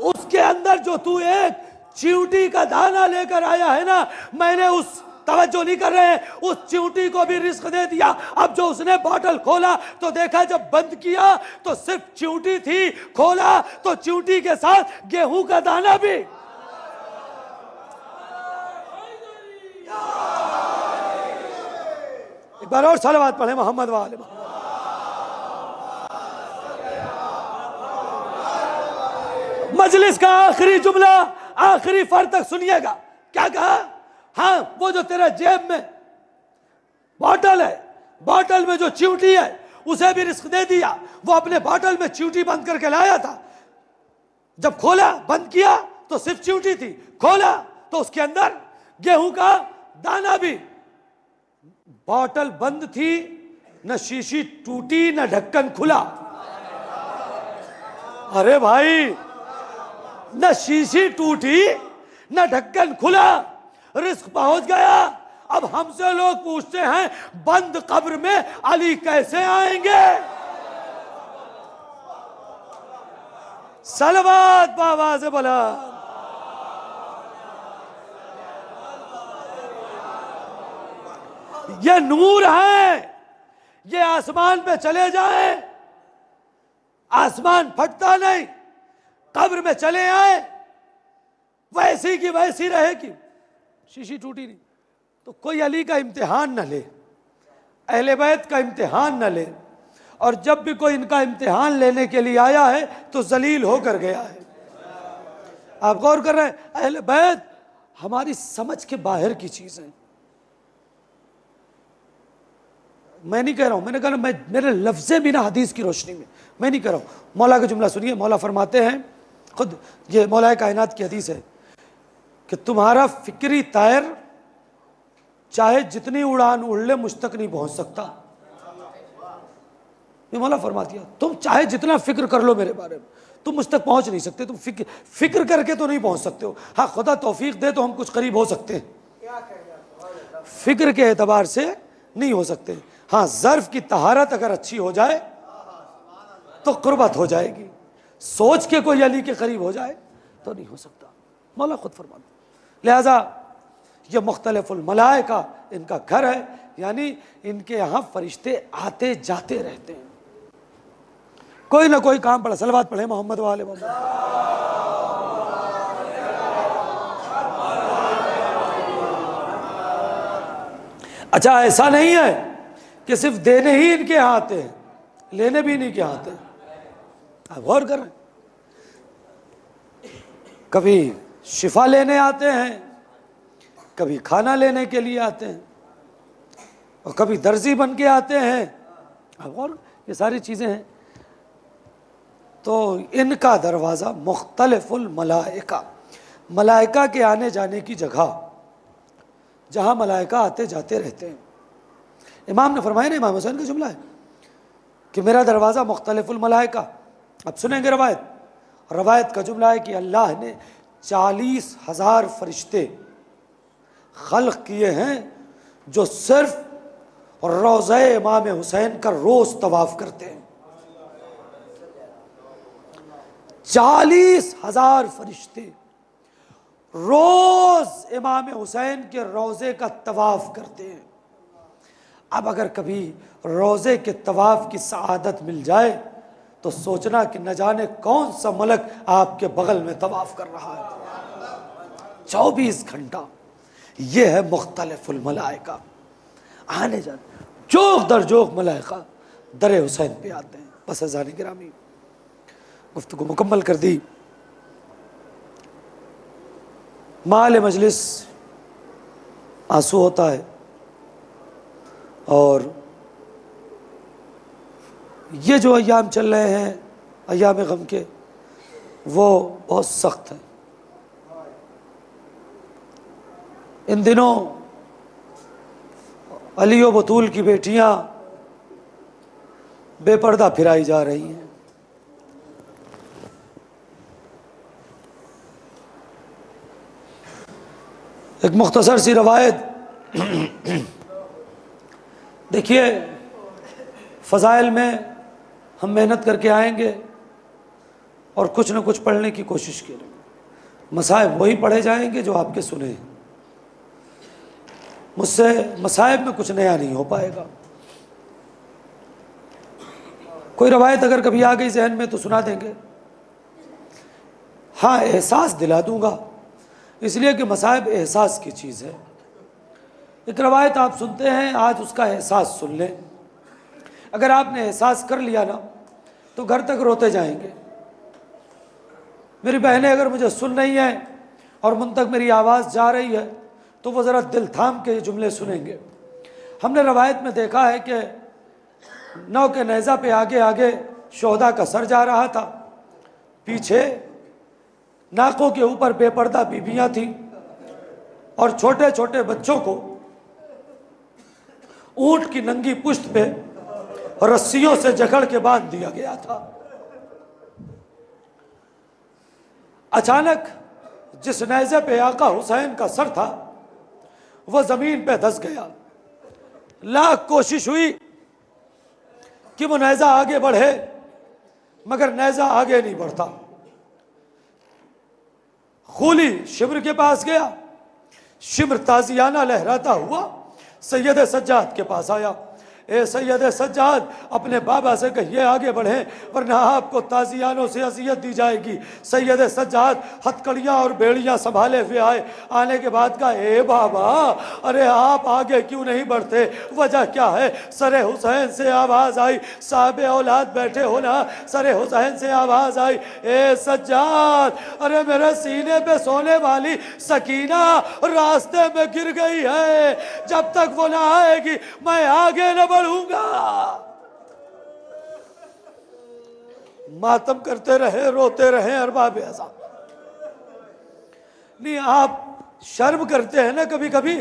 Speaker 1: उसके अंदर जो तू एक चींटी का दाना लेकर आया है ना, मैंने उस तवज्जो नहीं कर रहे हैं, उस चींटी को भी रिस्क दे दिया। अब जो उसने बोतल खोला तो देखा, जब बंद किया तो सिर्फ चींटी थी, खोला तो चींटी के साथ गेहूं का दाना भी। एक बार और सलावत पढ़े मोहम्मद वाले मोहम्मद। मजलिस का आखिरी जुमला, आखिरी फर तक सुनिएगा। क्या कहा? हाँ, वो जो तेरा जेब में बॉटल है, बॉटल में जो चिवटी है, उसे भी रिस्क दे दिया। वो अपने बॉटल में चिवटी बंद करके लाया था, जब खोला बंद किया तो सिर्फ चिवटी थी, खोला तो उसके अंदर गेहूं का दाना भी। बॉटल बंद थी, न शीशी टूटी, न ढक्कन खुला। अरे भाई, न शीशी टूटी न ढक्कन खुला, रिस्क पहुंच गया। अब हमसे लोग पूछते हैं बंद कब्र में अली कैसे आएंगे? सलवात बाबा से बोला। ये नूर है, ये आसमान पे चले जाए, आसमान फटता नहीं, कब्र में चले आए वैसी की वैसी रहेगी, शीशी टूटी नहीं। तो कोई अली का इम्तिहान न ले, अहले बैत का इम्तिहान न ले, और जब भी कोई इनका इम्तिहान लेने के लिए आया है तो जलील होकर गया है। आप गौर कर रहे हैं, अहले बैत हमारी समझ के बाहर की चीज है। मैं नहीं कह रहा हूं, मैंने कहा मेरे लफ्ज़े भी ना हदीस की रोशनी में, मैं नहीं कह रहा हूं। मौला का जुमला सुनिए, मौला फरमाते हैं, खुद ये मौला कायनात की हदीस है कि तुम्हारा फिक्री तायर चाहे जितनी उड़ान उड़ ले मुझ तक नहीं पहुंच सकता। ये मौला फरमा दिया, तुम चाहे जितना फिक्र कर लो मेरे बारे में, तुम मुझ तक पहुंच नहीं सकते। तुम फिक्र करके तो नहीं पहुंच सकते हो। हाँ, खुदा तौफीक दे तो हम कुछ करीब हो सकते हैं, फिक्र के एतबार से नहीं हो सकते। हाँ, ज़र्फ की तहारत अगर अच्छी हो जाए तो कुर्बत हो जाएगी, सोच के कोई अली के करीब हो जाए तो नहीं हो सकता। मौला खुद फरमाते। लिहाजा ये मुख्तलिफुल मलाइका इनका घर है, यानी इनके यहाँ फरिश्ते आते जाते रहते हैं, कोई ना कोई काम पड़ा। सलवात पढ़े मोहम्मद वाले मोहम्मद। अच्छा, ऐसा नहीं है कि सिर्फ देने ही इनके यहाँ आते हैं, लेने भी इन्हीं के यहाँ आते हैं। आप गौर करें, कभी शिफा लेने आते हैं, कभी खाना लेने के लिए आते हैं, और कभी दर्जी बन के आते हैं। अब और ये सारी चीज़ें हैं। तो इनका दरवाज़ा मुख्तलिफुल मलाइका, मलाइका के आने जाने की जगह, जहाँ मलाइका आते जाते रहते हैं। इमाम ने फरमाया ना, इमाम हुसैन का जुमला है कि मेरा दरवाज़ा मुख्तलिफुल मलाइका। अब सुनेंगे रवायत, रवायत का जुमला है कि अल्लाह ने 40,000 फरिश्ते खल्क किए हैं जो सिर्फ रोज़ा इमाम हुसैन का रोज़ तवाफ़ करते हैं। 40,000 फरिश्ते रोज़ इमाम हुसैन के रोज़े का तवाफ़ करते हैं। अब अगर कभी रोज़े के तवाफ़ की सआदत मिल जाए तो सोचना कि न जाने कौन सा मलक आपके बगल में तवाफ़ कर रहा है 24 घंटा। ये है मुख्तलिफुल मलाइका, आने जाने, जोक दर जोक मलाइका दर हुसैन पे आते हैं। बस अज़ान गिरामी गुफ्तगू मुकम्मल कर दी। माल मजलिस आंसू होता है, और ये जो अय्याम चल रहे हैं अय्याम गम के, वो बहुत सख्त है। इन दिनों अली और बतूल की बेटियां बेपर्दा फिराई जा रही हैं। एक मुख्तसर सी रवायत देखिए, फ़ज़ाइल में हम मेहनत करके आएंगे और कुछ न कुछ पढ़ने की कोशिश करेंगे। मसाइब वही पढ़े जाएंगे जो आपके सुने हैं। मुझसे मसाइब में कुछ नया नहीं हो पाएगा। कोई रवायत अगर कभी आ गई जहन में तो सुना देंगे। हाँ, एहसास दिला दूंगा, इसलिए कि मसाइब एहसास की चीज़ है। एक रवायत आप सुनते हैं, आज उसका एहसास सुन लें। अगर आपने एहसास कर लिया ना तो घर तक रोते जाएंगे। मेरी बहनें अगर मुझे सुन रही हैं और मुझ तक मेरी आवाज़ जा रही है तो वो ज़रा दिल थाम के ये जुमले सुनेंगे। हमने रवायत में देखा है कि नौ के नेज़ा पे आगे आगे शोहदा का सर जा रहा था, पीछे नाकों के ऊपर बेपर्दा बीबियां थीं और छोटे छोटे बच्चों को ऊंट की नंगी पुश्त पे रस्सियों से जकड़ के बांध दिया गया था। अचानक जिस नेज़े पे आका हुसैन का सर था वह जमीन पे धंस गया। लाख कोशिश हुई कि वो नेज़ा आगे बढ़े, मगर नेज़ा आगे नहीं बढ़ता। खूली शिमर के पास गया, शिमर ताजियाना लहराता हुआ सैयद सज्जाद के पास आया। ए सैयद सज्जाद, अपने बाबा से कहिए आगे बढ़ें वरना आपको ताजियानों से अजियत दी जाएगी। सैयद सज्जाद हथकड़ियाँ और बेड़ियाँ संभाले हुए आए। आने के बाद कहा, ए बाबा, अरे आप आगे क्यों नहीं बढ़ते, वजह क्या है? सरे हुसैन से आवाज़ आई, साहब औलाद बैठे हो ना। सरे हुसैन से आवाज़ आई, ए सज्जाद, अरे मेरे सीने पे सोने वाली सकीना रास्ते में गिर गई है, जब तक वो ना आएगी मैं आगे न बढ़ूंगा। मातम करते रहे, रोते रहे अरबाब ऐसा नहीं। आप शर्म करते हैं ना कभी कभी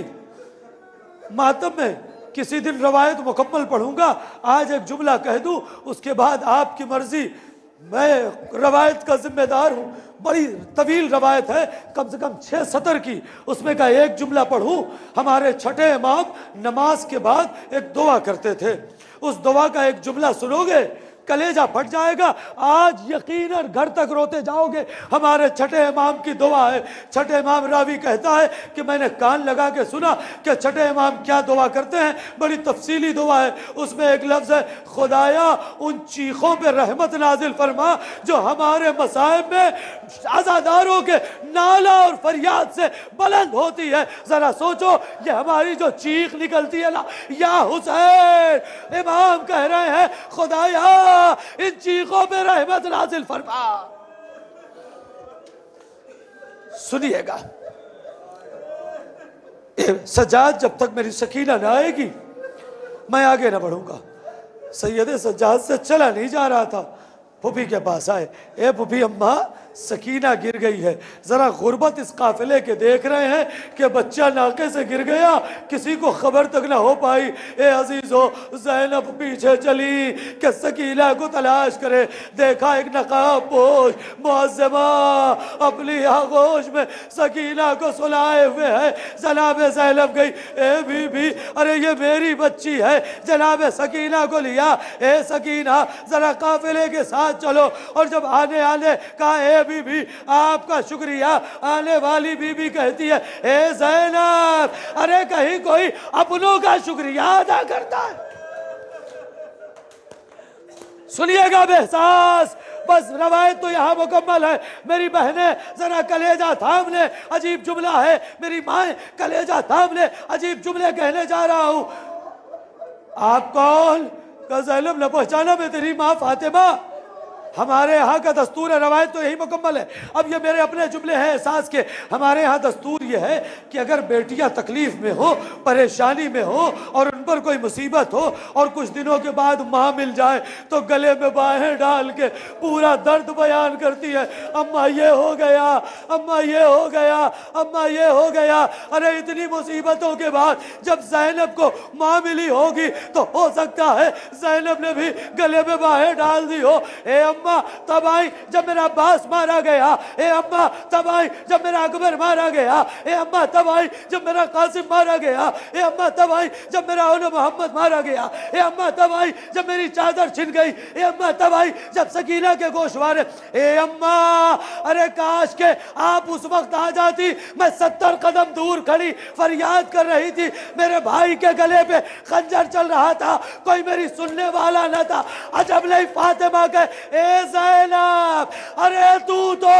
Speaker 1: मातम में। किसी दिन रवायत मुकम्मल पढ़ूंगा, आज एक जुमला कह दूं, उसके बाद आपकी मर्जी। मैं रवायत का जिम्मेदार हूं। बड़ी तवील रवायत है, कम से कम 6 सतर की, उसमें का एक जुमला पढ़ूं। हमारे छठे इमाम नमाज के बाद एक दुआ करते थे, उस दुआ का एक जुमला सुनोगे कलेजा फट जाएगा। आज यकीनन घर तक रोते जाओगे। हमारे छठे इमाम की दुआ है। छठे इमाम रावी कहता है कि मैंने कान लगा के सुना कि छठे इमाम क्या दुआ करते हैं। बड़ी तफसीली दुआ है, उसमें एक लफ्ज़ है, खुदाया उन चीखों पे रहमत नाजिल फरमा जो हमारे मसाइब में आज़ादारों के नाला और फरियाद से बुलंद होती है। ज़रा सोचो, ये हमारी जो चीख निकलती है ना, या हुसैन, इमाम कह रहे हैं खुदाया इन चीखों पे रहमत नाजिल फरमा। सुनिएगा, सज्जाद, जब तक मेरी सकीना ना आएगी मैं आगे ना बढ़ूंगा। सैयद सज्जाद से चला नहीं जा रहा था, फूफी के पास आए। ए फूफी अम्मा, सकीना गिर गई है। ज़रा गुर्बत इस काफिले के देख रहे हैं कि बच्चा नाके से गिर गया, किसी को खबर तक ना हो पाई। ए अजीज़ो, ज़ैनब पीछे चली कि सकीना को तलाश करे। देखा एक नकाब पोश मुअज़्ज़मा अपनी आगोश में सकीना को सुलाए हुए है। जनाब ज़ैनब गई, ए बीबी, अरे ये मेरी बच्ची है। जनाब सकीना को लिया, ए सकीना ज़रा काफिले के साथ चलो। और जब आने आने कहा, बीबी आपका शुक्रिया, आने वाली बीबी कहती है, ए ज़ैनब, अरे कहीं कोई अपनों का शुक्रिया अदा करता है? सुनिएगा बेहसास, बस रवायत तो यहां मुकम्मल है। मेरी बहनें जरा कलेजा थाम ले, अजीब जुमला है। मेरी माए कलेजा थाम ले, अजीब जुमले कहने जा रहा हूं। आप कौन? का ज़ैनब न पहचाना, मैं तेरी माँ फातिमा। हमारे यहाँ का दस्तूर है, रवायत तो यही मुकम्मल है। अब ये मेरे अपने जुमले हैं एहसास के। हमारे यहाँ दस्तूर ये है कि अगर बेटियाँ तकलीफ में हो, परेशानी में हो और उन पर कोई मुसीबत हो और कुछ दिनों के बाद माँ मिल जाए तो गले में बाहें डाल के पूरा दर्द बयान करती है। अम्मा ये हो गया, अम्मा ये हो गया, अम्मा ये हो गया। अरे इतनी मुसीबतों के बाद जब ज़ैनब को माँ मिली होगी तो हो सकता है ज़ैनब ने भी गले में बाहें डाल दी हो। ए अम्मा तब आई जब मेरा अब्बास मारा गया। ए अम्मा तब आई जब मेरा अकबर मारा गया। ए अम्मा तब आई जब मेरा कासिम मारा गया। ए अम्मा तब आई जब मेरा औल मोहम्मद मारा गया। ए अम्मा तब आई जब मेरी चादर छिन गई। ए अम्मा तब आई जब सकीना के गोशवारे। ए अम्मा, अरे काश के आप उस वक्त आ जाती। मैं 70 कदम दूर खड़ी फरियाद कर रही थी। मेरे भाई के गले पे खंजर चल रहा था, कोई मेरी सुनने वाला न था। अजब नहीं फातिमा के, ए ज़ैनब, अरे तू तो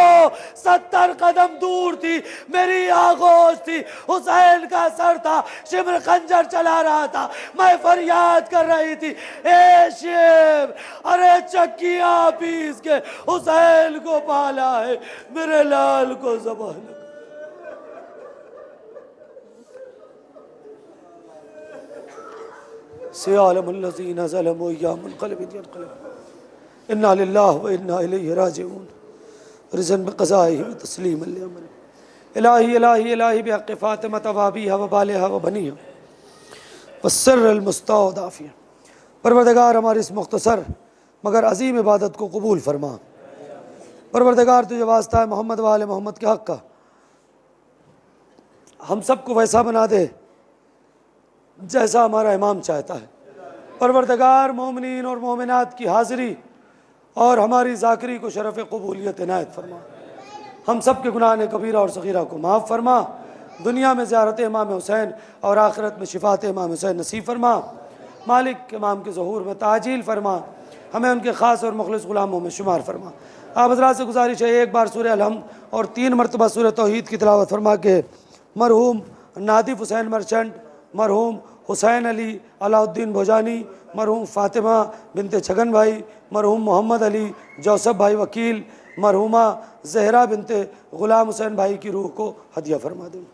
Speaker 1: 70 कदम दूर थी, मेरी आगोश थी, हुसैन का सर था, शिब्र खंजर चला रहा था, मैं फरियाद कर रही थी, ए शिव, अरे चक्कियां पीस के हुसैन को पाला है, मेरे लाल को ज़बान लगा। सियालमुल्लज़ीना ज़लमू यौमल क़यामत इन्ना लिल्लाहि व इन्ना इलैहि राजिऊन रिज़न बिक़ज़ाइहि व तस्लीमन लिअमरिहि इलाही इलाही इलाही बिहक़्क़ि फ़ातिमा तवाबीहा व बालिहा व बनीहा व सिर्रिल मुस्तौदाफ़िया। परवरदिगार हमारी इस मुख्तसर मगर अज़ीम इबादत को कबूल फरमा। परवरदिगार तुझे वास्ता है मोहम्मद व आले मोहम्मद के हक़ का, हम सबको वैसा बना दे जैसा हमारा इमाम चाहता है। परवरदिगार मोमिनीन और मोमिनात की हाज़िरी और हमारी ज़ाकरी को शरफ़ क़बूलियत इनायत फरमा। हम सब के गुनाह कबीरा और सग़ीरा को माफ़ फरमा। दुनिया में ज़ियारत इमाम हुसैन और आखिरत में शिफ़ात इमाम हुसैन नसीब फरमा। मालिक इमाम के ज़हूर में ताजील फरमा, हमें उनके ख़ास और मुख़लिस ग़ुलामों में शुमार फरमा। आप हज़रात से गुजारिश है एक बार सूरह अल-हम्द और 3 मरतबा सूरह तौहीद की तिलावत फरमा के मरहूम नादिफ हुसैन मर्चेंट, मरहूम हुसैन अली अलाउद्दीन भोजानी, मरहूम फ़ातिमा बिनते छगन भाई, मरहूम मोहम्मद अली जोसफ भाई वकील, मरहूमा ज़हरा बिनते ग़ुलाम हुसैन भाई की रूह को हदिया फरमा दें।